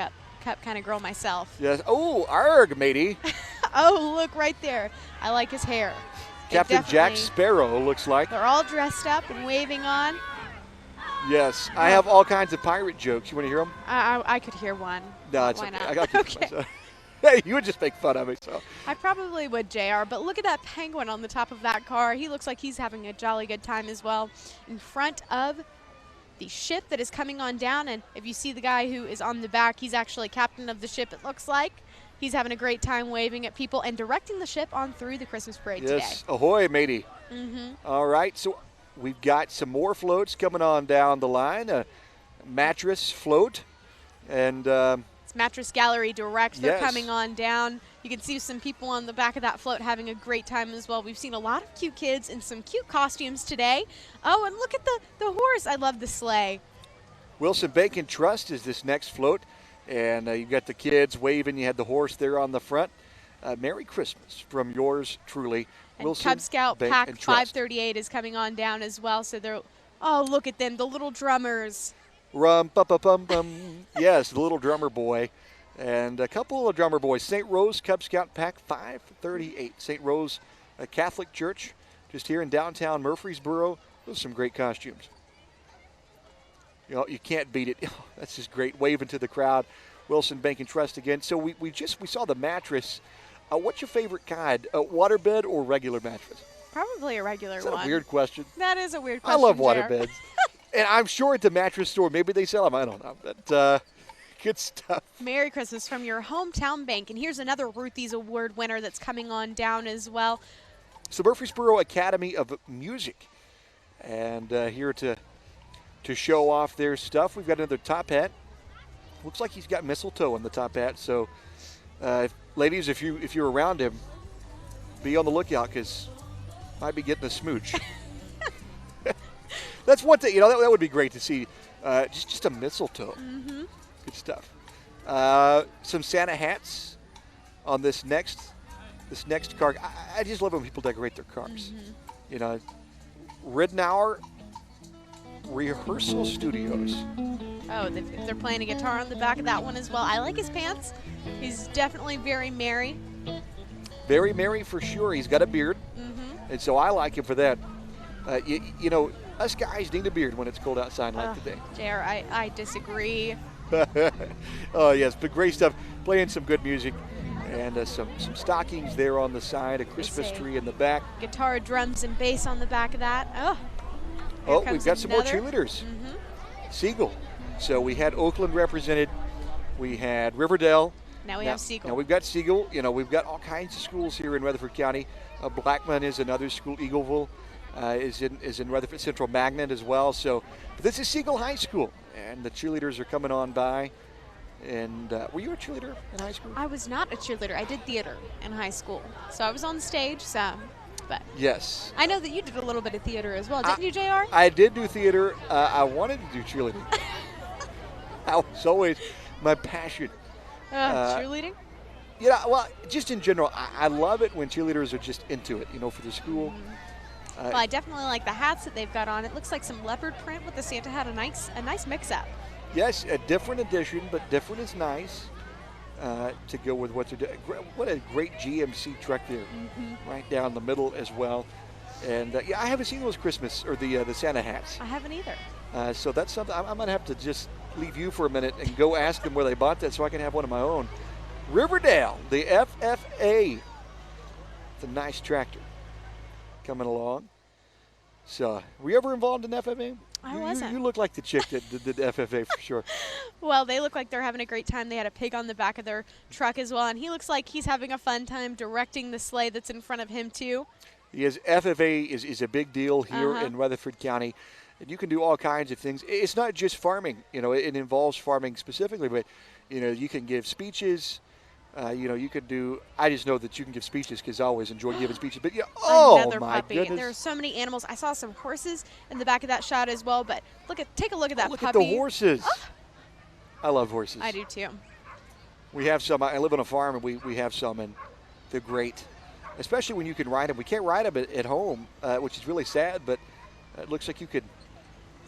cup kind of girl myself. Yes. Oh, arg, matey. Oh, look right there. I like his hair. Captain Jack Sparrow looks like. They're all dressed up and waving on. Yes, I have all kinds of pirate jokes. You want to hear them? I could hear one. No, it's Why okay. not? I got to keep myself. Hey, you would just make fun of me. So I probably would, JR, but look at that penguin on the top of that car. He looks like he's having a jolly good time as well in front of the ship that is coming on down. And if you see the guy who is on the back, he's actually captain of the ship, it looks like. He's having a great time waving at people and directing the ship on through the Christmas parade today. Yes, ahoy, matey. All right, so we've got some more floats coming on down the line. A mattress float, and it's Mattress Gallery Direct. They're yes. coming on down. You can see some people on the back of that float having a great time as well. We've seen a lot of cute kids in some cute costumes today. Oh, and look at the horse. I love the sleigh. Wilson Bacon Trust is this next float, and you've got the kids waving. You had the horse there on the front. Merry Christmas from yours truly, And Wilson Cub Scout Bacon Pack Trust. 538 is coming on down as well. So they're, oh, look at them, the little drummers. Rum-pa-pa-pum-pum. Yes, the little drummer boy. And a couple of drummer boys. St. Rose Cub Scout Pack 538. St. Rose Catholic Church, just here in downtown Murfreesboro. Those are some great costumes. You know, you can't beat it. That's just great. Waving to the crowd. Wilson Bank and Trust again. So we saw the mattress. What's your favorite kind? Waterbed or regular mattress? Probably a regular Is that one. a weird question? That is a weird I question. love JR. waterbeds. And I'm sure at the mattress store, maybe they sell them. I don't know. But good stuff. Merry Christmas from your hometown bank. And here's another Ruthie's Award winner that's coming on down as well. So Murfreesboro Academy of Music. And here to show off their stuff, we've got another top hat. Looks like he's got mistletoe on the top hat. So, ladies, if you're around him, be on the lookout because might be getting a smooch. That's one thing. You know, that would be great to see. Just a mistletoe. Mm-hmm. Good stuff. Some Santa hats on this next car. I just love when people decorate their cars. Mm-hmm. You know, RIDENOUR Rehearsal Studios. Oh, they're playing a guitar on the back of that one as well. I like his pants. He's definitely very merry. Very merry for sure. He's got a beard, and so I like him for that. You know, us guys need a beard when it's cold outside like today. JR, I disagree. Oh, yes, but great stuff. Playing some good music. And some stockings there on the side, a Christmas tree in the back. Guitar, drums, and bass on the back of that. Oh, we've got some more another. cheerleaders. SIEGEL. So we had Oakland represented. We had Riverdale. Now we have SIEGEL. Now we've got SIEGEL. You know, we've got all kinds of schools here in Rutherford County. Blackman is another school. Eagleville is in Rutherford Central Magnet as well. So but this is SIEGEL High School, and the cheerleaders are coming on by. And were you a cheerleader in high school? I was not a cheerleader. I did theater in high school. So I was on stage, but Yes. I know that you did a little bit of theater as well, didn't you, JR? I did do theater. I wanted to do cheerleading. That was always my passion. Cheerleading? Yeah, well, just in general, I love it when cheerleaders are just into it, you know, for the school. Well, I definitely like the hats that they've got on. It looks like some leopard print with the Santa hat, a nice mix-up. Yes, a different edition, but different is nice to go with what they're doing. What a great GMC truck there, right down the middle as well. And yeah, I haven't seen those Christmas or the Santa hats. I haven't either. So that's something I'm going to have to just leave you for a minute and go ask them where they bought that so I can have one of my own. Riverdale, the FFA. It's a nice tractor coming along. So, were you ever involved in FFA? I wasn't. You look like the chick that did the FFA for sure. Well, they look like they're having a great time. They had a pig on the back of their truck as well, and he looks like he's having a fun time directing the sleigh that's in front of him, too. Yes, FFA is a big deal here in Rutherford County. And you can do all kinds of things. It's not just farming. You know, it involves farming specifically, but, you know, you can give speeches. You know, you can do, I just know that you can give speeches because I always enjoy giving speeches. But, yeah, Another my puppy. goodness. There are so many animals. I saw some horses in the back of that shot as well, but take a look at that look puppy. at the horses. I love horses. I do, too. We have some. I live on a farm, and we have some, and they're great, especially when you can ride them. We can't ride them at home, which is really sad, but it looks like you could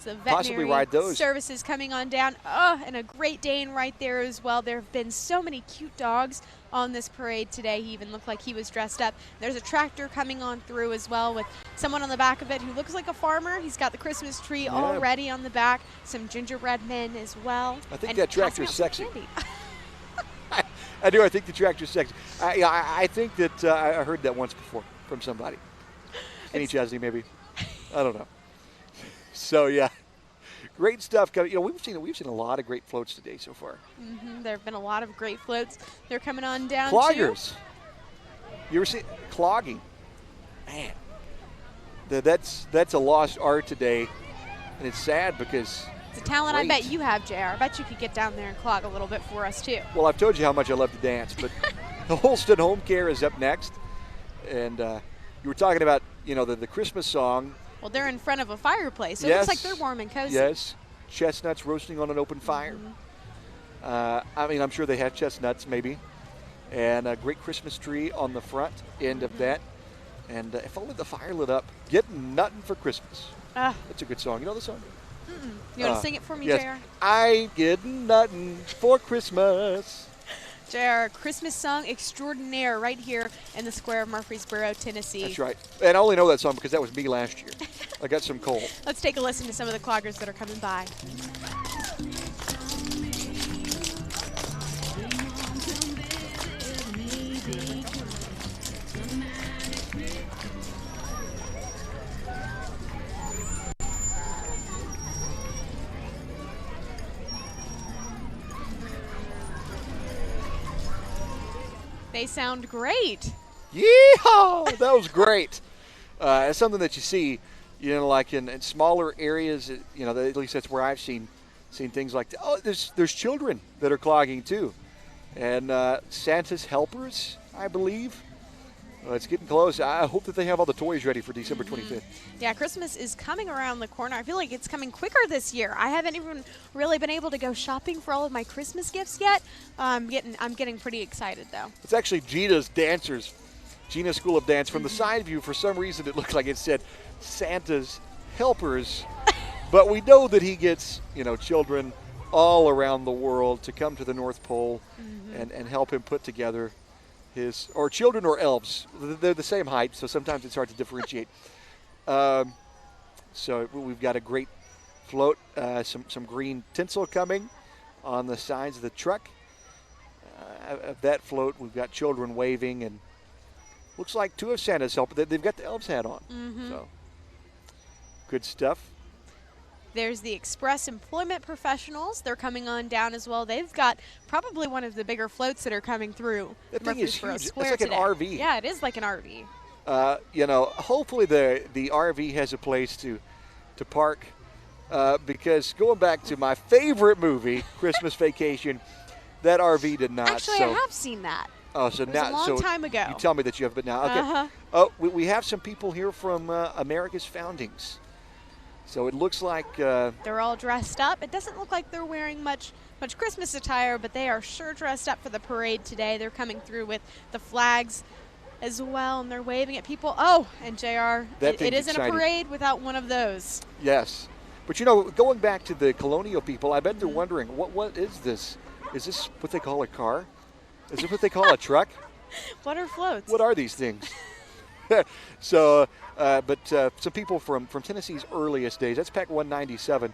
So possibly veterinary ride those. services coming on down. Oh, and a Great Dane right there as well. There have been so many cute dogs on this parade today. He even looked like he was dressed up. There's a tractor coming on through as well with someone on the back of it who looks like a farmer. He's got the Christmas tree already on the back. Some gingerbread men as well. I think and that tractor's passing sexy. out some candy. I do. I think the tractor's sexy. I think that I heard that once before from somebody. Kenny Chesney, maybe. I don't know. So yeah, great stuff. You know, we've seen a lot of great floats today so far. There have been a lot of great floats. They're coming on down. Cloggers. You ever see clogging? Man, that's a lost art today, and it's sad because It's a talent I bet you have, JR. I bet you could get down there and clog a little bit for us too. Well, I've told you how much I love to dance, but the Holston Home Care is up next, and you were talking about the Christmas song. Well, they're in front of a fireplace, so Yes. it looks like they're warm and cozy. Yes, chestnuts roasting on an open fire. I mean, I'm sure they have chestnuts maybe, and a great Christmas tree on the front end of that. And if only the fire lit up, getting nuttin' for Christmas. That's a good song. You know the song? You want to sing it for me, Yes. JR? I getting nuttin' for Christmas. JR, Christmas song extraordinaire right here in the square of Murfreesboro, Tennessee. That's right. And I only know that song because that was me last year. I got some coal. Let's take a listen to some of the cloggers that are coming by. They sound great. Yeehaw! That was great. It's something that you see, like in smaller areas. At least that's where I've seen things like that. Oh, there's children that are clogging too, and Santa's helpers, I believe. It's getting close. I hope that they have all the toys ready for December 25th. Yeah, Christmas is coming around the corner. I feel like it's coming quicker this year. I haven't even really been able to go shopping for all of my Christmas gifts yet. I'm getting pretty excited though. It's actually Gina's School of Dance. From the side view, for some reason, it looked like it said Santa's helpers, but we know that he gets children all around the world to come to the North Pole and help him put together or children or elves. They're the same height, so sometimes it's hard to differentiate. So we've got a great float, some green tinsel coming on the sides of the truck. Of that float, we've got children waving, and looks like two of Santa's helpers. They've got the elves hat on. So good stuff. There's the Express Employment Professionals. They're coming on down as well. They've got probably one of the bigger floats that are coming through That thing is Murfreesboro huge. Square It's like today. an RV. Yeah, it is like an RV. Hopefully the RV has a place to park, because going back to my favorite movie, Christmas Vacation, that RV did not. Actually, I have seen that. Oh, so It was now a long time ago. You tell me that you have, but now okay. Oh, we have some people here from America's Foundings. So it looks like They're all dressed up. It doesn't look like they're wearing much Christmas attire, but they are sure dressed up for the parade today. They're coming through with the flags as well, and they're waving at people. Oh, and JR, it isn't exciting. a parade without one of those. Yes. But going back to the colonial people, I bet they're wondering, what is this? Is this what they call a car? Is this what they call a truck? What are floats? What are these things? So, but some people from Tennessee's earliest days, that's Pack 197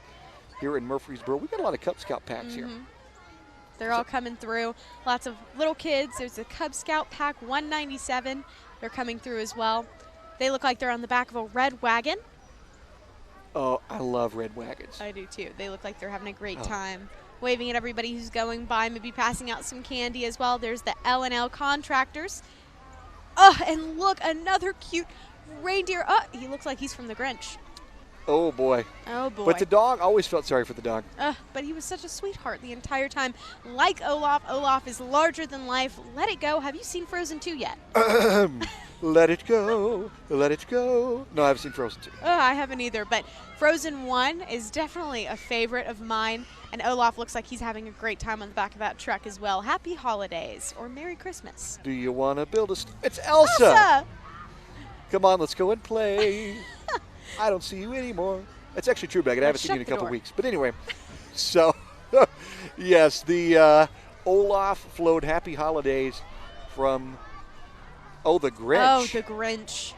here in Murfreesboro. We've got a lot of Cub Scout packs here. They're all coming through. Lots of little kids. There's a Cub Scout Pack 197. They're coming through as well. They look like they're on the back of a red wagon. Oh, I love red wagons. I do too. They look like they're having a great time. Waving at everybody who's going by, maybe passing out some candy as well. There's the L&L contractors. Oh, and look, another cute reindeer. Oh, he looks like he's from the Grinch. Oh, boy. Oh, boy. But the dog, I always felt sorry for the dog. But he was such a sweetheart the entire time. Like Olaf. Olaf is larger than life. Let it go. Have you seen Frozen 2 yet? Let it go. Let it go. No, I haven't seen Frozen 2. I haven't either. But Frozen 1 is definitely a favorite of mine. And Olaf looks like he's having a great time on the back of that truck as well. Happy holidays or Merry Christmas. Do you want to build a... It's Elsa. Come on, let's go and play. I don't see you anymore. That's actually true, Megan. I haven't Let's seen you in a shut the couple door. weeks. But anyway, so, yes, the Olaf flowed Happy Holidays from, the Grinch. Oh, the Grinch.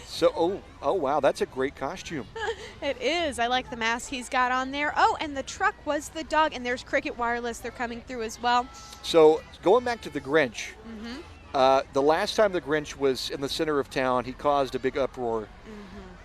So, oh, wow, that's a great costume. It is. I like the mask he's got on there. Oh, and the truck was the dog. And there's Cricket Wireless. They're coming through as well. So, going back to the Grinch, the last time the Grinch was in the center of town, he caused a big uproar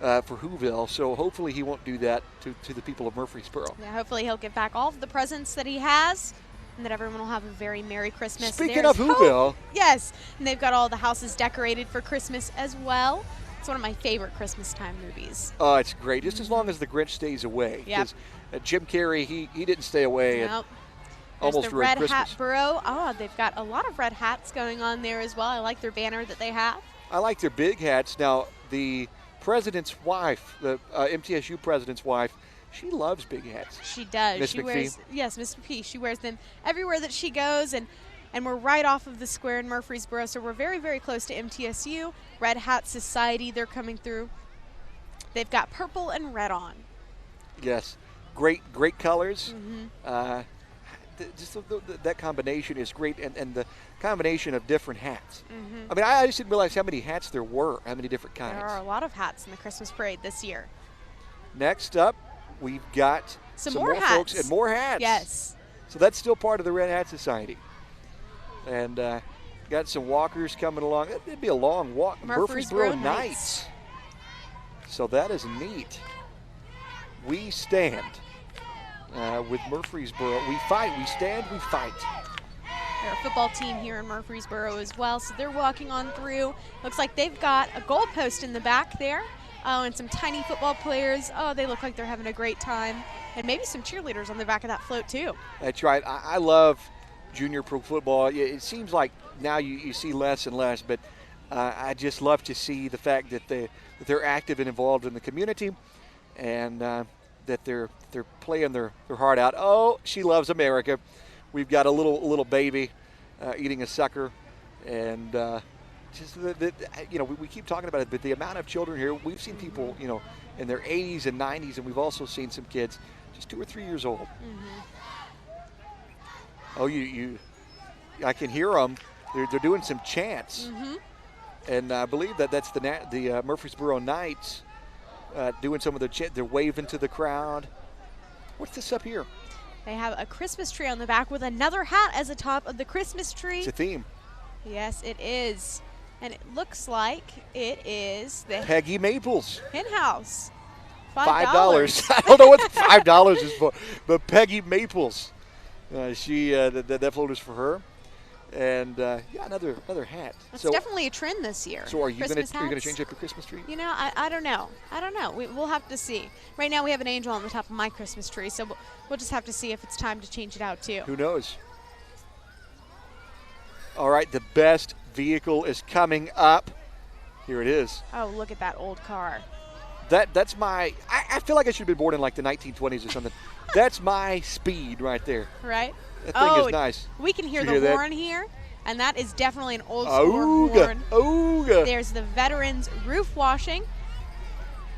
for Whoville. So, hopefully he won't do that to the people of Murfreesboro. Yeah, hopefully he'll get back all of the presents that he has, and that everyone will have a very Merry Christmas. Speaking There's of Whoville. yes, and they've got all the houses decorated for Christmas as well. It's one of my favorite Christmas time movies. Oh, it's great, just as long as the Grinch stays away. Yep. Because Jim Carrey, he didn't stay away. And Nope. almost There's the ruined Red Christmas. Hat Burrow. Oh, they've got a lot of red hats going on there as well. I like their banner that they have. I like their big hats. Now, the president's wife, the MTSU president's wife, she loves big hats. She does. Miss She McPhee? wears, yes, Miss McPhee. She wears them everywhere that she goes, and we're right off of the square in Murfreesboro, so we're very, very close to MTSU. Red Hat Society, they're coming through. They've got purple and red on. Yes, great colors. That combination is great, and the combination of different hats. I mean, I just didn't realize how many hats there were, how many different kinds. There are a lot of hats in the Christmas parade this year. Next up, we've got Some more more folks hats. and more hats. Yes. So that's still part of the Red Hat Society. And got some walkers coming along. It'd be a long walk. Murfreesboro Nights. So that is neat. We stand with Murfreesboro. We fight. We stand. We fight. They're a football team here in Murfreesboro as well, so they're walking on through. Looks like they've got a goalpost in the back there. Oh, and some tiny football players. Oh, they look like they're having a great time. And maybe some cheerleaders on the back of that float, too. That's right. I love junior pro football. It seems like now you see less and less, but I just love to see the fact that they're active and involved in the community, and that they're playing their heart out. Oh, she loves America. We've got a little baby eating a sucker, and just we keep talking about it, but the amount of children here, we've seen people in their 80s and 90s, and we've also seen some kids just 2 or 3 years old. Oh, I can hear them. They're doing some chants, and I believe that's the Murfreesboro Knights doing some of their chant. They're waving to the crowd. What's this up here? They have a Christmas tree on the back with another hat as the top of the Christmas tree. It's a theme. Yes, it is. And it looks like it is the Peggy Maples. hen house. $5. I don't know what the $5 is for, but Peggy Maples. That float is for her, and another hat. It's definitely a trend this year. So are you going Christmas to hats. change up your Christmas tree? I don't know. We'll have to see. Right now we have an angel on the top of my Christmas tree, so we'll just have to see if it's time to change it out too. Who knows? All right, the best vehicle is coming up. Here it is. Oh, look at that old car. That's my. I feel like I should have been born in like the 1920s or something. That's my speed right there. Right? That thing is nice. We can hear You the hear that? horn here, and that is definitely an old school horn. Ooga. There's the veterans roof washing.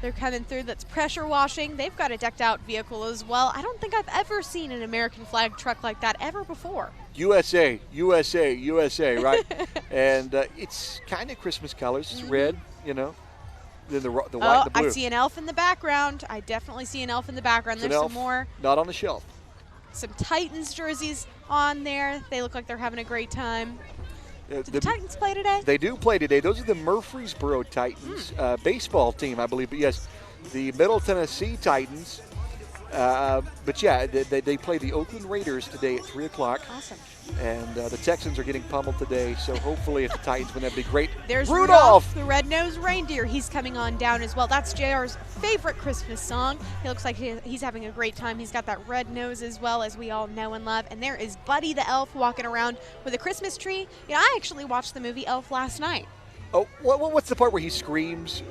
They're coming through. That's pressure washing. They've got a decked out vehicle as well. I don't think I've ever seen an American flag truck like that ever before. USA, right? And it's kind of Christmas colors. It's red, Then the white and the blue. I see an elf in the background. I definitely see an elf in the background. It's There's an some elf, more. Not on the shelf. Some Titans jerseys on there. They look like they're having a great time. Do the Titans play today? They do play today. Those are the Murfreesboro Titans baseball team, I believe. But yes, the Middle Tennessee Titans. But yeah, they play the Oakland Raiders today at 3 o'clock. Awesome. And the Texans are getting pummeled today. So hopefully if the Titans win, that'd be great. There's Rudolph, the red-nosed reindeer. He's coming on down as well. That's JR's favorite Christmas song. He looks like he's having a great time. He's got that red nose as well, as we all know and love. And there is Buddy the Elf walking around with a Christmas tree. I actually watched the movie Elf last night. Oh, what's the part where he screams?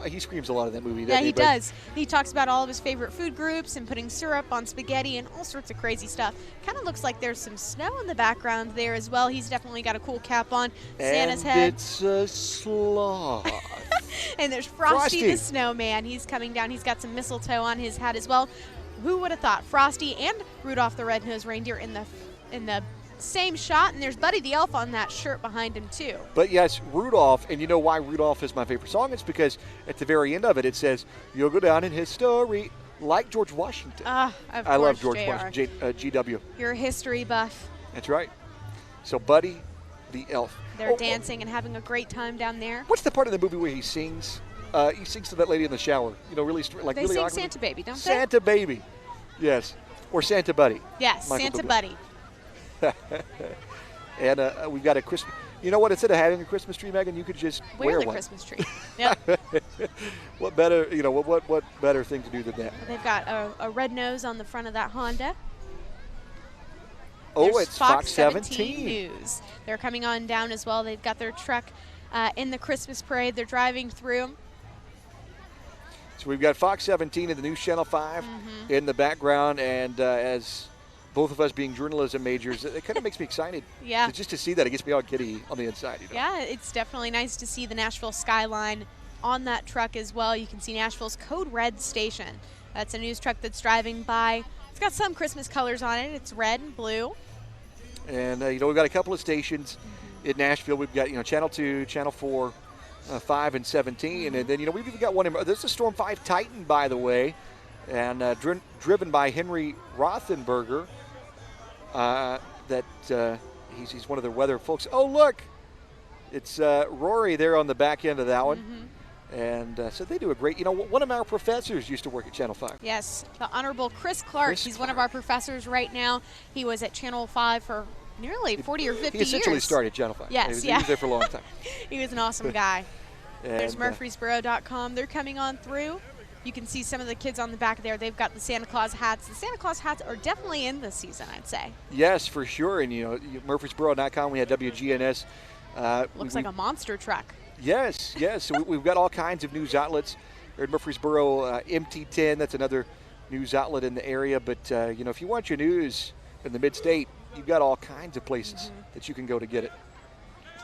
He screams a lot in that movie. Yeah, he does. He talks about all of his favorite food groups and putting syrup on spaghetti and all sorts of crazy stuff. Kind of looks like there's some snow in the background there as well. He's definitely got a cool cap on. Santa's head. It's a sloth. And there's Frosty the Snowman. He's coming down. He's got some mistletoe on his hat as well. Who would have thought Frosty and Rudolph the Red-Nosed Reindeer in the same shot? And there's Buddy the Elf on that shirt behind him too. But yes, Rudolph, and you know why Rudolph is my favorite song? It's because at the very end of it, it says, "You'll go down in history like George Washington." I love George Washington, GW. You're a history buff. That's right. So Buddy the Elf. They're dancing and having a great time down there. What's the part of the movie where he sings? He sings to that lady in the shower. You know, really They really sing awkwardly. Santa Baby, don't they? Santa Baby. Yes. Or Santa Buddy. Yes, Michael Santa Bublé. Buddy. And we've got a Christmas. You know what? Instead of having a Christmas tree, Megan, you could just Wear wear the one. Christmas tree. Yep. What better? You know what better thing to do than that? They've got a red nose on the front of that Honda. Oh, There's it's Fox 17 News. They're coming on down as well. They've got their truck in the Christmas parade. They're driving through. So we've got Fox 17 and the News Channel 5 in the background, and as both of us being journalism majors, it kind of makes me excited. Yeah. Just to see that, it gets me all giddy on the inside. You know? Yeah, it's definitely nice to see the Nashville skyline on that truck as well. You can see Nashville's Code Red station. That's a news truck that's driving by. It's got some Christmas colors on it. It's red and blue. And, you know, we've got a couple of stations in Nashville. We've got, you know, Channel 2, Channel 4, 5, and 17. And then, you know, we've even got one. This is Storm 5 Titan, by the way, and driven by Henry Rothenberger. He's one of their weather folks. Oh, look. It's Rory there on the back end of that one. And so they do a great, you know, one of our professors used to work at Channel 5. Yes, the Honorable Chris Clark. He's one of our professors right now. He was at Channel 5 for nearly 40 or 50 years. He essentially started Channel 5. Yes, he was there for a long time. He was an awesome guy. There's And, Murfreesboro.com. They're coming on through. You can see some of the kids on the back there. They've got the Santa Claus hats. The Santa Claus hats are definitely in this season, I'd say. Yes, for sure. And, you know, Murfreesboro.com, we had WGNS. Looks like a monster truck. Yes. So we've got all kinds of news outlets. There at Murfreesboro, MT10, that's another news outlet in the area. But, you know, if you want your news in the mid-state, you've got all kinds of places that you can go to get it.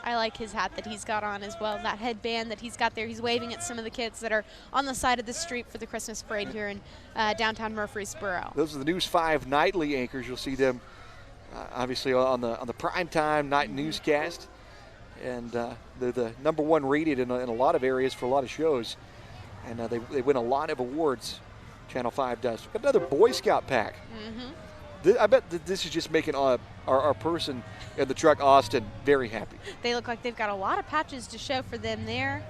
I like his hat that he's got on as well. That headband that he's got there. He's waving at some of the kids that are on the side of the street for the Christmas parade here in downtown Murfreesboro. Those are the News 5 nightly anchors. You'll see them, obviously, on the primetime night newscast. And they're the #1 rated in a lot of areas for a lot of shows. And they win a lot of awards, Channel 5 does. We've got another Boy Scout pack. I bet that this is just making our person in the truck, Austin, very happy. They look like they've got a lot of patches to show for them there.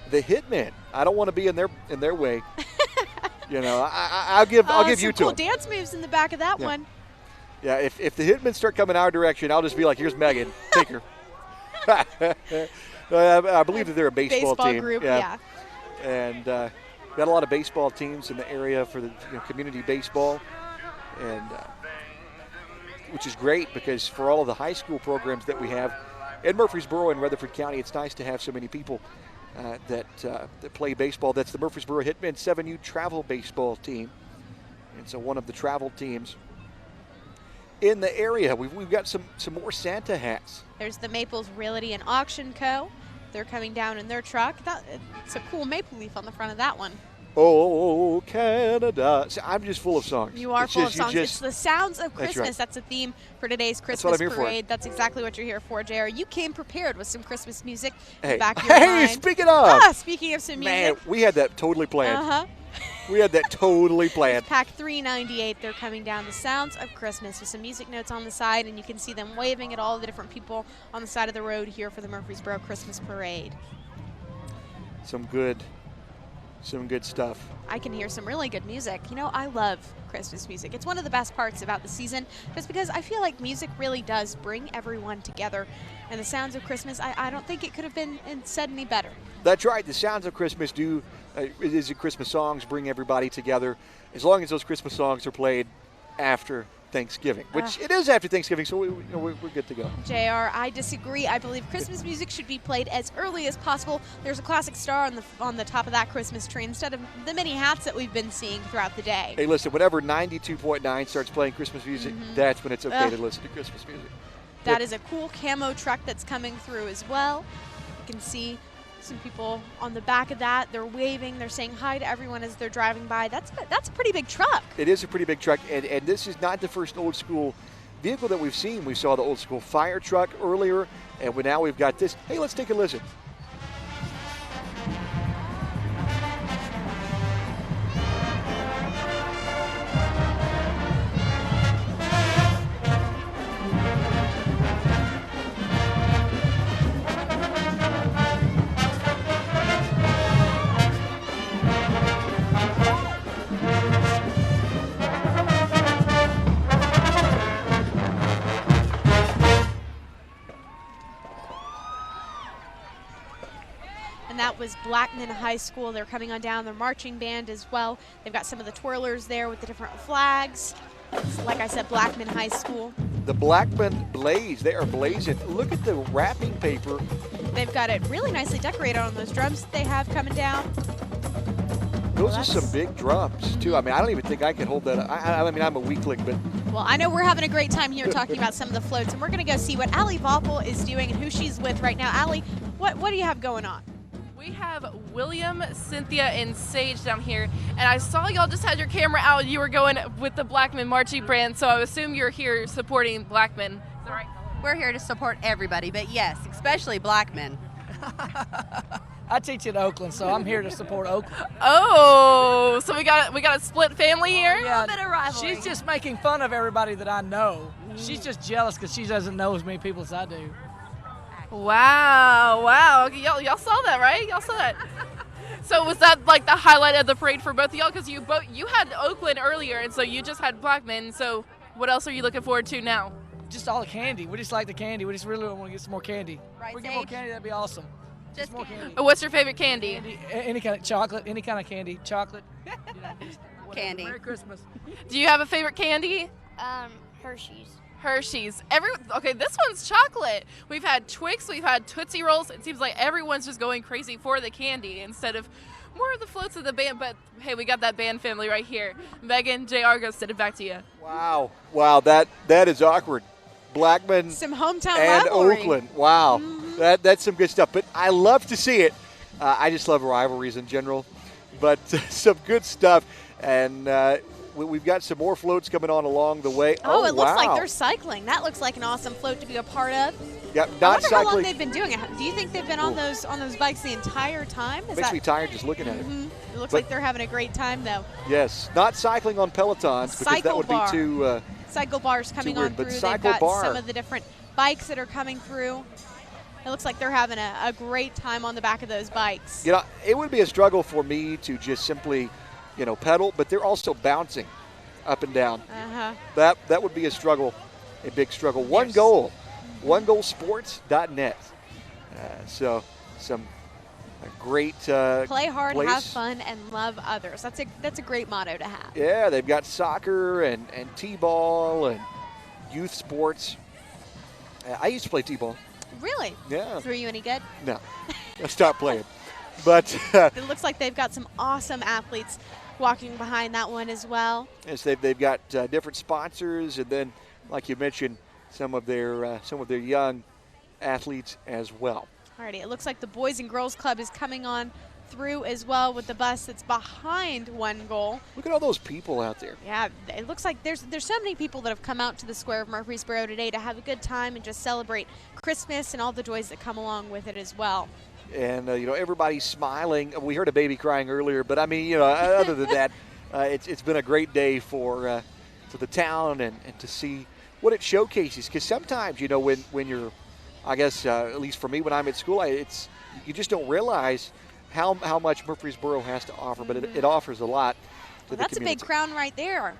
The Hitmen. I don't want to be in their way. You know, I'll give you to cool them. dance moves in the back of that one. Yeah, if the Hitmen start coming our direction, I'll just be like, here's Megan. Take her. I believe that they're a baseball team. Group, yeah. And got a lot of baseball teams in the area for the community baseball, and which is great because for all of the high school programs that we have in Murfreesboro and Rutherford County, it's nice to have so many people that play baseball. That's the Murfreesboro Hitmen 7U travel baseball team, and so one of the travel teams in the area. We've got some more Santa hats. There's the Maples Realty and Auction Co. They're coming down in their truck. It's a cool maple leaf on the front of that one. Oh, Canada. See, I'm just full of songs. You are full of songs. It's It's the sounds of Christmas. right. That's a theme for today's what Christmas I'm here for. parade. That's exactly what you're here for, JR. You came prepared with some Christmas music in Hey, the back of your mind. speaking of. Speaking of some Man, music. we had that totally planned. Uh-huh. We had that totally planned. Pack 398, they're coming down. The sounds of Christmas with some music notes on the side, and you can see them waving at all the different people on the side of the road here for the Murfreesboro Christmas Parade. Some good stuff. I can hear some really good music. You know, I love Christmas music. It's one of the best parts about the season, just because I feel like music really does bring everyone together. And the sounds of Christmas, I don't think it could have been said any better. That's right. The sounds of Christmas Christmas songs bring everybody together, as long as those Christmas songs are played after Thanksgiving, which it is after Thanksgiving, so we're good to go. JR, I disagree. I believe Christmas music should be played as early as possible. There's a classic star on the top of that Christmas tree instead of the many hats that we've been seeing throughout the day. Hey, listen, whenever 92.9 starts playing Christmas music, that's when it's okay to listen to Christmas music. That is a cool camo truck that's coming through as well. You can see Some people on the back of that, they're waving, they're saying hi to everyone as they're driving by. That's a pretty big truck. It is a pretty big truck, and this is not the first old school vehicle that we've seen. We saw the old school fire truck earlier, and now we've got this. Hey, let's take a listen. And that was Blackman High School. They're coming on down, their marching band as well. They've got some of the twirlers there with the different flags. Like I said, Blackman High School. The Blackman blaze, they are blazing. Look at the wrapping paper. They've got it really nicely decorated on those drums that they have coming down. Those are some big drums, too. I mean, I don't even think I can hold that up. I mean, I'm a weakling, but. Well, I know we're having a great time here talking about some of the floats, and we're going to go see what Allie Voppel is doing and who she's with right now. Allie, what do you have going on? We have William, Cynthia, and Sage down here, and I saw y'all just had your camera out. You were going with the Blackman marching band, so I assume you're here supporting Blackman. Is that right? We're here to support everybody, but yes, especially Blackman. I teach at Oakland, so I'm here to support Oakland. Oh, so we got a split family here. A bit of rivalry. She's just making fun of everybody that I know. She's just jealous because she doesn't know as many people as I do. Wow. Y'all saw that, right? Y'all saw that. So was that like the highlight of the parade for both of y'all? Because you had Oakland earlier, and so you just had Blackman. So what else are you looking forward to now? Just all the candy. We just like the candy. We just really want to get some more candy. Right, if we get more Sage? candy, that'd be awesome. Just more candy. What's your favorite candy? Any kind of chocolate, any kind of candy. Chocolate. Candy. Merry Christmas. Do you have a favorite candy? Hershey's. Hershey's. Okay, this one's chocolate. We've had Twix, we've had Tootsie Rolls. It seems like everyone's just going crazy for the candy instead of more of the floats of the band. But hey, we got that band family right here. Megan, JR, go send it back to you. Wow, that is awkward. Blackman Some hometown and rivalry. Oakland. Wow, that's some good stuff. But I love to see it. I just love rivalries in general. But some good stuff. And we've got some more floats coming on along the way. Oh, it looks wow. like they're cycling. That looks like an awesome float to be a part of. Yep, I not wonder how long cycling. they've been doing it. Do you think they've been on those bikes the entire time? Makes me tired just looking at it. It looks But- like they're having a great time though. Yes, not cycling on Pelotons because that Cycle would bar. be too. Cycle bars coming weird, on but through. They've cycle got bar. some of the different bikes that are coming through. It looks like they're having a great time on the back of those bikes. You know, it would be a struggle for me to just simply, pedal, but they're also bouncing up and down. That would be a struggle, a big struggle. One goal, onegoalsports.net. So some great Play hard, place. have fun, and love others. That's a great motto to have. Yeah, they've got soccer and t-ball and youth sports. I used to play t-ball. Really? Yeah. Were you any good? No, I stopped playing. But It looks like they've got some awesome athletes walking behind that one as well. yes, they've got different sponsors, and then, like you mentioned, some of their young athletes as well. Alrighty, it looks like the Boys and Girls Club is coming on through as well with the bus that's behind One Goal. Look at all those people out there. Yeah, it looks like there's so many people that have come out to the square of Murfreesboro today to have a good time and just celebrate Christmas and all the joys that come along with it as well. And, everybody's smiling. We heard a baby crying earlier, but, I mean, other than that, it's been a great day for the town and to see what it showcases. Because sometimes, when you're, I guess, at least for me when I'm at school, you just don't realize how much Murfreesboro has to offer, but it offers a lot to the That's a community. big crown right there.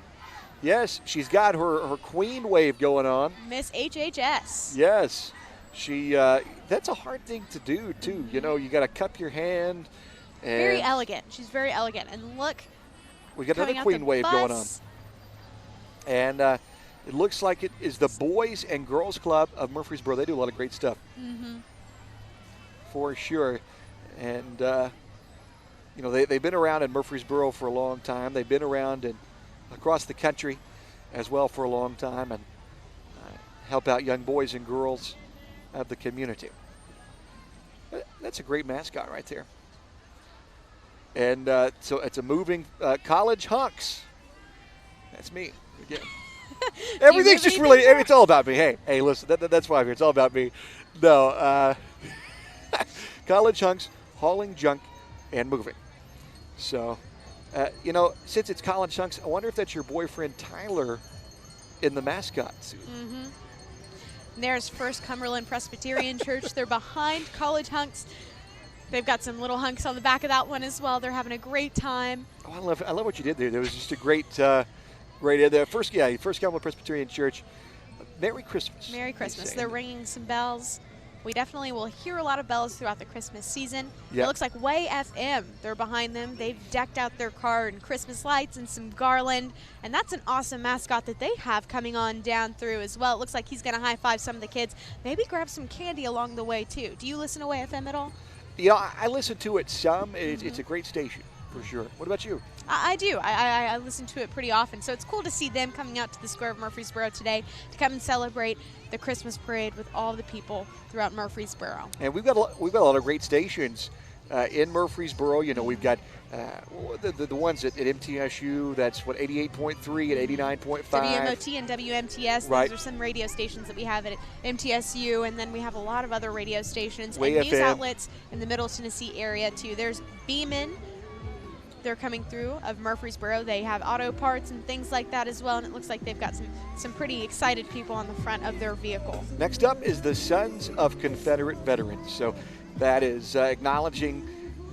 Yes, she's got her queen wave going on. Miss HHS. Yes, she. That's a hard thing to do too. You got to cup your hand. And Very elegant. She's very elegant. And look, we got coming another out queen the wave going on, bus. and it looks like it is the Boys and Girls Club of Murfreesboro. They do a lot of great stuff, for sure. And they've been around in Murfreesboro for a long time. They've been around across the country as well for a long time, and help out young boys and girls of the community. That's a great mascot right there. And so it's a moving college hunks. That's me again. Everything's just really, it's all about me. Hey, listen, that's why I'm here. It's all about me. No, college hunks hauling junk and moving. So, since it's college hunks, I wonder if that's your boyfriend Tyler in the mascot suit. Mm-hmm. There's First Cumberland Presbyterian Church. They're behind college hunks. They've got some little hunks on the back of that one as well. They're having a great time. Oh, I love what you did there. There was just a great the First Cumberland Presbyterian Church. Merry Christmas. Merry Christmas. They're ringing some bells. We definitely will hear a lot of bells throughout the Christmas season. Yep. It looks like Way FM. They're behind them. They've decked out their car in Christmas lights and some garland. And that's an awesome mascot that they have coming on down through as well. It looks like he's going to high-five some of the kids. Maybe grab some candy along the way, too. Do you listen to Way FM at all? Yeah, I listen to it some. It's a great station, for sure. What about you? I do. I listen to it pretty often. So it's cool to see them coming out to the square of Murfreesboro today to come and celebrate the Christmas parade with all the people throughout Murfreesboro. And we've got a lot of great stations in Murfreesboro. We've got the ones at MTSU. That's 88.3 and 89.5. WMOT and WMTS. Right. Those are some radio stations that we have at MTSU, and then we have a lot of other radio stations Way and news FM. outlets in the Middle Tennessee area too. There's Beeman. They're coming through of Murfreesboro. They have auto parts and things like that as well, and it looks like they've got some pretty excited people on the front of their vehicle. Next up is the Sons of Confederate Veterans. So that is acknowledging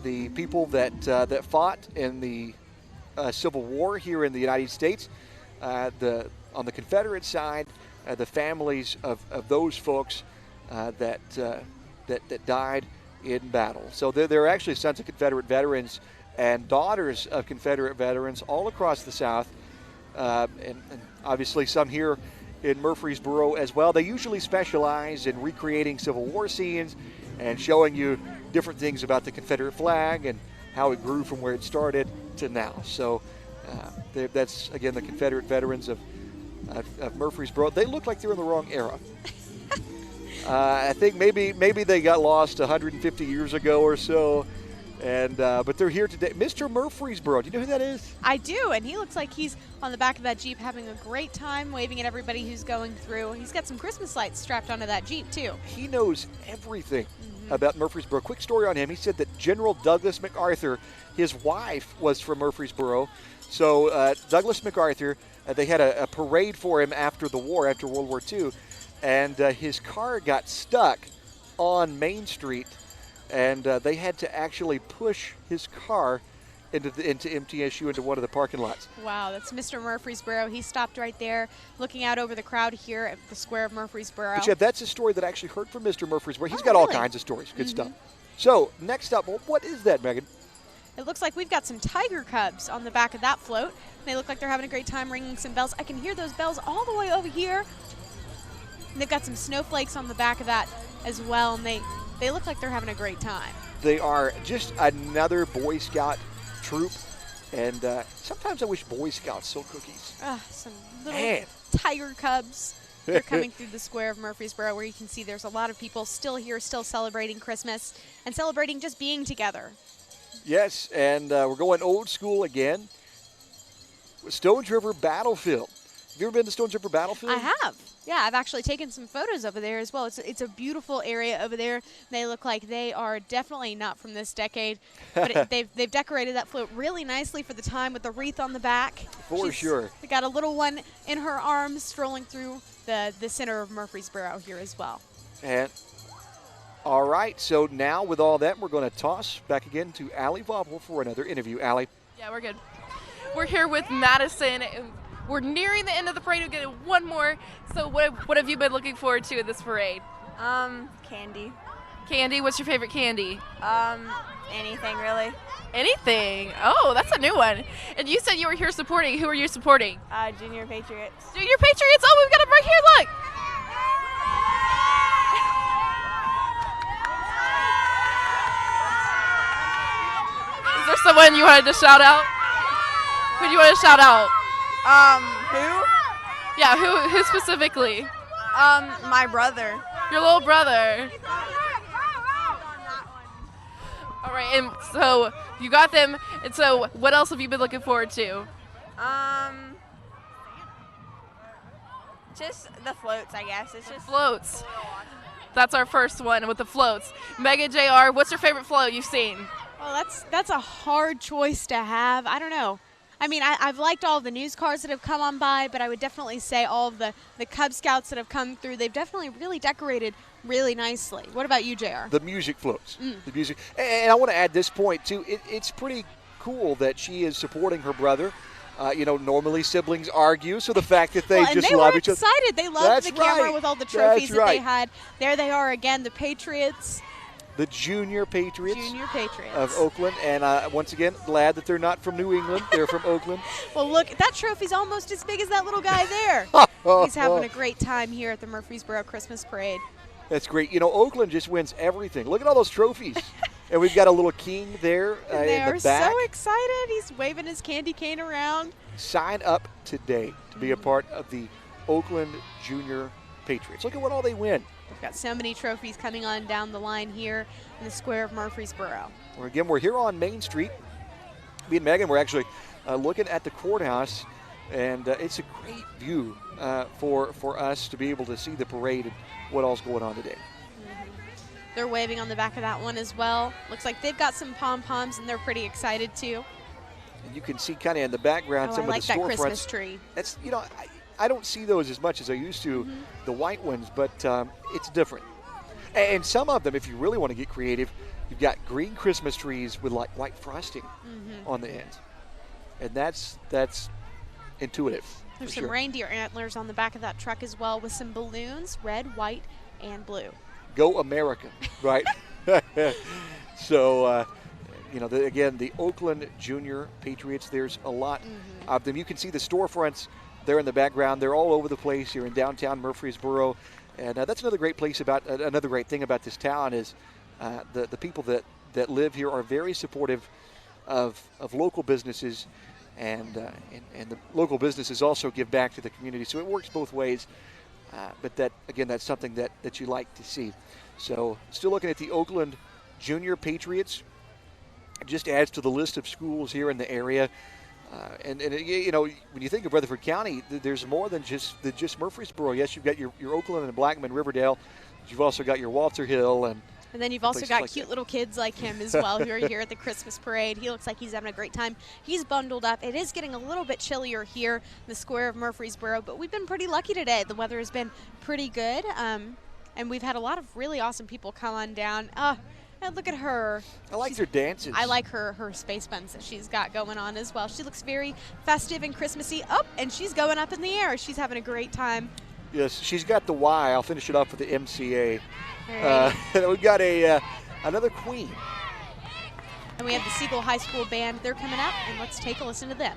the people that fought in the Civil War here in the United States. On the Confederate side, the families of those folks that died in battle. So they're actually Sons of Confederate Veterans and daughters of Confederate veterans all across the South, and obviously some here in Murfreesboro as well. They usually specialize in recreating Civil War scenes and showing you different things about the Confederate flag and how it grew from where it started to now. So that's, again, the Confederate veterans of Murfreesboro. They look like they're in the wrong era. I think maybe they got lost 150 years ago or so. But they're here today. Mr. Murfreesboro, do you know who that is? I do, and he looks like he's on the back of that Jeep having a great time, waving at everybody who's going through. He's got some Christmas lights strapped onto that Jeep, too. He knows everything about Murfreesboro. Quick story on him. He said that General Douglas MacArthur, his wife was from Murfreesboro. So Douglas MacArthur, they had a parade for him after the war, after World War II, and his car got stuck on Main Street. And they had to actually push his car into MTSU, into one of the parking lots. Wow, that's Mr. Murfreesboro. He stopped right there looking out over the crowd here at the square of Murfreesboro. But yeah, that's a story that I actually heard from Mr. Murfreesboro. He's got all kinds of stories. Good stuff. So next up, what is that, Megan? It looks like we've got some tiger cubs on the back of that float. They look like they're having a great time ringing some bells. I can hear those bells all the way over here. And they've got some snowflakes on the back of that as well, and they look like they're having a great time. They are just another Boy Scout troop, and sometimes I wish Boy Scouts sold cookies. Some little tiger cubs. They're coming through the square of Murfreesboro, where you can see there's a lot of people still here, still celebrating Christmas and celebrating just being together. Yes, and we're going old school again. Stones River Battlefield. Have you ever been to Stones River Battlefield? I have. Yeah, I've actually taken some photos over there as well. It's a beautiful area over there. They look like they are definitely not from this decade, but they've decorated that float really nicely for the time with the wreath on the back. For sure. They got a little one in her arms strolling through the center of Murfreesboro here as well. And all right, so now with all that, we're going to toss back again to Allie Vobble for another interview. Allie. Yeah, we're good. We're here with Madison. We're nearing the end of the parade. We're getting one more. So what have you been looking forward to in this parade? Candy. Candy? What's your favorite candy? Anything really. Anything? Oh, that's a new one. And you said you were here supporting. Who are you supporting? Junior Patriots. Junior Patriots? Oh, we've got them right here. Look. Is there someone you wanted to shout out? Who do you want to shout out? Who? Yeah, who specifically? My brother. Your little brother. All right, and so you got them. And so what else have you been looking forward to? Just the floats, I guess. It's just Floats. That's our first one with the floats. Megan, JR, what's your favorite float you've seen? Well, that's a hard choice to have. I don't know. I mean, I've liked all of the news cars that have come on by, but I would definitely say all of the Cub Scouts that have come through, they've definitely really decorated really nicely. What about you, JR? The music floats. The music. And I want to add this point, too. It's pretty cool that she is supporting her brother. Normally siblings argue, so the fact that they just love each other. Excited. They loved the camera with all the trophies that they had. There they are again, the Patriots. The Junior Patriots. Junior Patriots. Of Oakland. And once again, glad that they're not from New England. They're from Oakland. Well, look, that trophy's almost as big as that little guy there. He's having a great time here at the Murfreesboro Christmas Parade. That's great. Oakland just wins everything. Look at all those trophies. And we've got a little king there they in the are back. so excited. He's waving his candy cane around. Sign up today to be a part of the Oakland Junior Patriots. Look at what all they win. We've got so many trophies coming on down the line here in the square of Murfreesboro. Again, we're here on Main Street. Me and Megan, we're actually looking at the courthouse, and it's a great view for us to be able to see the parade and what all's going on today. They're waving on the back of that one as well. Looks like they've got some pom-poms, and they're pretty excited too. And you can see kind of in the background some I like of the storefronts. that Christmas tree. That's I don't see those as much as I used to, the white ones, but it's different. And some of them, if you really want to get creative, you've got green Christmas trees with like white frosting on the ends, and that's intuitive. There's some reindeer antlers on the back of that truck as well, with some balloons, red, white, and blue. Go America, right? So, again, the Oakland Junior Patriots, there's a lot of them. You can see the storefronts there in the background. They're all over the place here in downtown Murfreesboro. And that's another great place another great thing about this town is the people that live here are very supportive of local businesses. And the local businesses also give back to the community. So it works both ways. But that's something that you like to see. So still looking at the Oakland Junior Patriots. It just adds to the list of schools here in the area. And when you think of Rutherford County, there's more than just Murfreesboro. Yes, you've got your Oakland and Blackman, Riverdale. But you've also got your Walter Hill and then you've also got cute little kids like him as well who are here at the Christmas parade. He looks like he's having a great time. He's bundled up. It is getting a little bit chillier here in the square of Murfreesboro, but we've been pretty lucky today. The weather has been pretty good, and we've had a lot of really awesome people come on down. And look at her. I like her dances. I like her space buns that she's got going on as well. She looks very festive and Christmassy. And she's going up in the air. She's having a great time. Yes, she's got the Y. I'll finish it off with the MCA. We've got another queen. And we have the SIEGEL High School Band. They're coming up, and let's take a listen to them.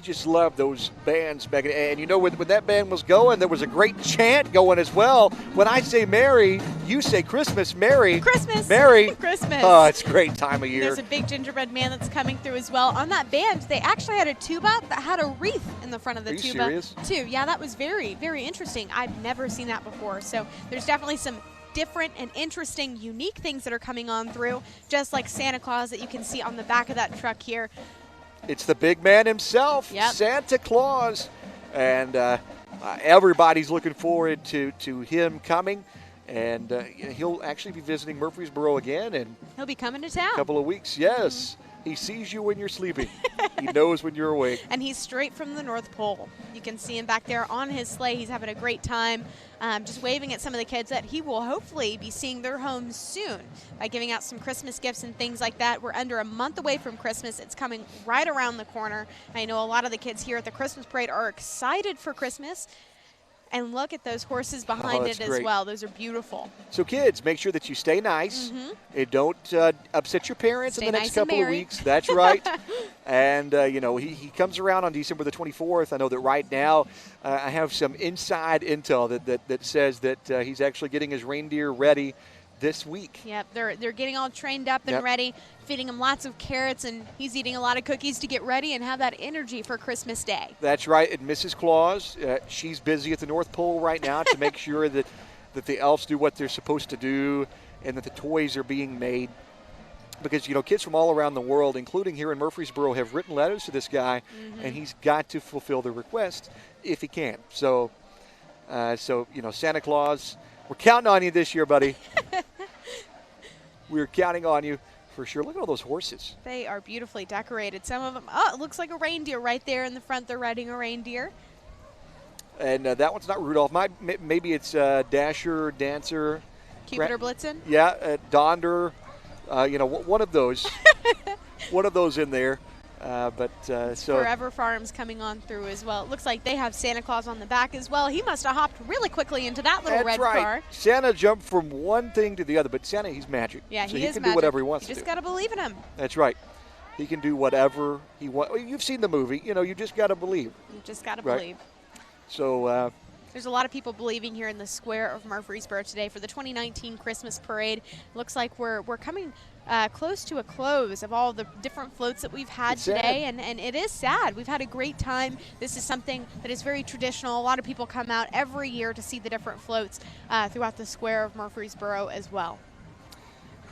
just love those bands, Megan. And you know, when that band was going, there was a great chant going as well. When I say Merry, you say Christmas. Merry. Christmas. Merry. Christmas. Oh, it's a great time of year. There's a big gingerbread man that's coming through as well. On that band, they actually had a tuba that had a wreath in the front of the Are you tuba serious? too. Yeah, that was very, very interesting. I've never seen that before. So there's definitely some different and interesting, unique things that are coming on through, just like Santa Claus that you can see on the back of that truck here. It's the big man himself, Yep. Santa Claus. And everybody's looking forward to him coming. And he'll actually be visiting Murfreesboro again in He'll be coming to town. a couple of weeks. Yes. He sees you when you're sleeping. He knows when you're awake. And he's straight from the North Pole. You can see him back there on his sleigh. He's having a great time, just waving at some of the kids that he will hopefully be seeing their homes soon by giving out some Christmas gifts and things like that. We're under a month away from Christmas. It's coming right around the corner. I know a lot of the kids here at the Christmas parade are excited for Christmas. And look at those horses behind it as great. well. Those are beautiful. So kids, make sure that you stay nice and don't upset your parents Stay in the next nice and couple of merry. weeks. That's right. And, you know, he comes around on December the 24th. I know that right now I have some inside intel that says that he's actually getting his reindeer ready this week. Yep, they're getting all trained up and Yep. ready, feeding him lots of carrots, and he's eating a lot of cookies to get ready and have that energy for Christmas Day. That's right. And Mrs. Claus, she's busy at the North Pole right now to make sure that the elves do what they're supposed to do and that the toys are being made. Because, you know, kids from all around the world, including here in Murfreesboro, have written letters to this guy, and he's got to fulfill the request if he can. So, you know, Santa Claus, we're counting on you this year, buddy. We're counting on you for sure. Look at all those horses. They are beautifully decorated. Some of them, oh, it looks like a reindeer right there in the front. They're riding a reindeer. And that one's not Rudolph. Maybe it's Dasher, Dancer. Cupid or Blitzen. Yeah, Donder. You know, one of those. One of those in there. So Forever Farms coming on through as well. It looks like they have Santa Claus on the back as well. He must have hopped really quickly into that little that's red right. car. Santa jumped from one thing to the other, but Santa, he's magic. Yeah, so he is can magic. do whatever he wants You to just do. got to believe in him. That's right. He can do whatever he wants. Well, you've seen the movie. You know, you just got to believe. You just got to Right. believe. So There's a lot of people believing here in the square of Murfreesboro today for the 2019 Christmas parade. Looks like we're coming close to a close of all the different floats that we've had It's today, and it is sad. We've had a great time. This is something that is very traditional. A lot of people come out every year to see the different floats throughout the square of Murfreesboro as well.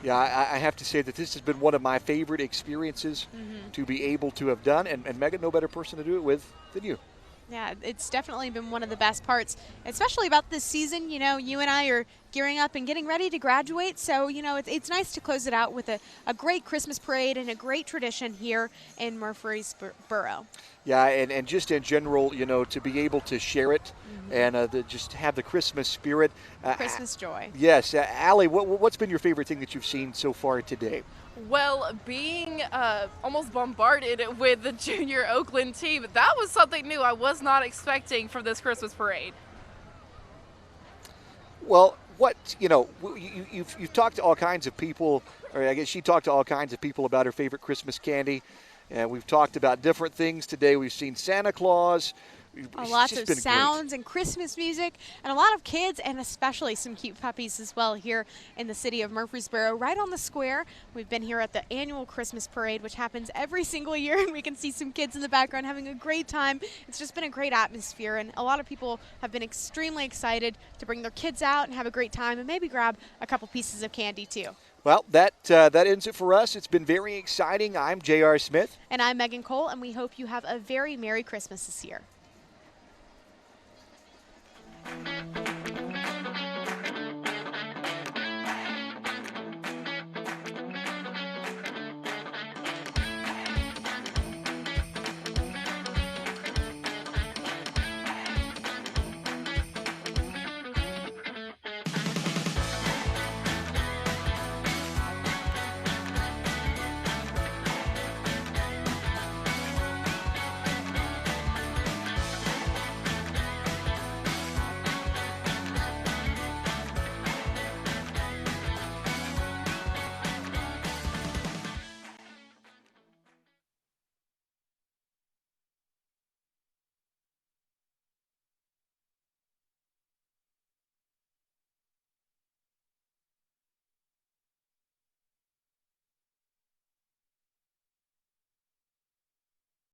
yeah, I have to say that this has been one of my favorite experiences to be able to have done, and Megan, no better person to do it with than you. Yeah, it's definitely been one of the best parts, especially about this season. You know, you and I are gearing up and getting ready to graduate, so, you know, it's nice to close it out with a great Christmas parade and a great tradition here in Murfreesboro. Yeah, and just in general, you know, to be able to share it and just have the Christmas spirit. Christmas joy. Yes. Allie, what's been your favorite thing that you've seen so far today? Well, being almost bombarded with the junior Oakland team, that was something new I was not expecting from this Christmas parade. Well, you've talked to all kinds of people, or I guess she talked to all kinds of people about her favorite Christmas candy. And we've talked about different things today. We've seen Santa Claus. Lots It's of been sounds and Christmas music, and a lot of kids, and especially some cute puppies as well here in the city of Murfreesboro, right on the square. We've been here at the annual Christmas parade, which happens every single year, and we can see some kids in the background having a great time. It's just been a great atmosphere, and a lot of people have been extremely excited to bring their kids out and have a great time and maybe grab a couple pieces of candy too. Well, that ends it for us. It's been very exciting. I'm J.R. Smith. And I'm Megan Cole, and we hope you have a very Merry Christmas this year.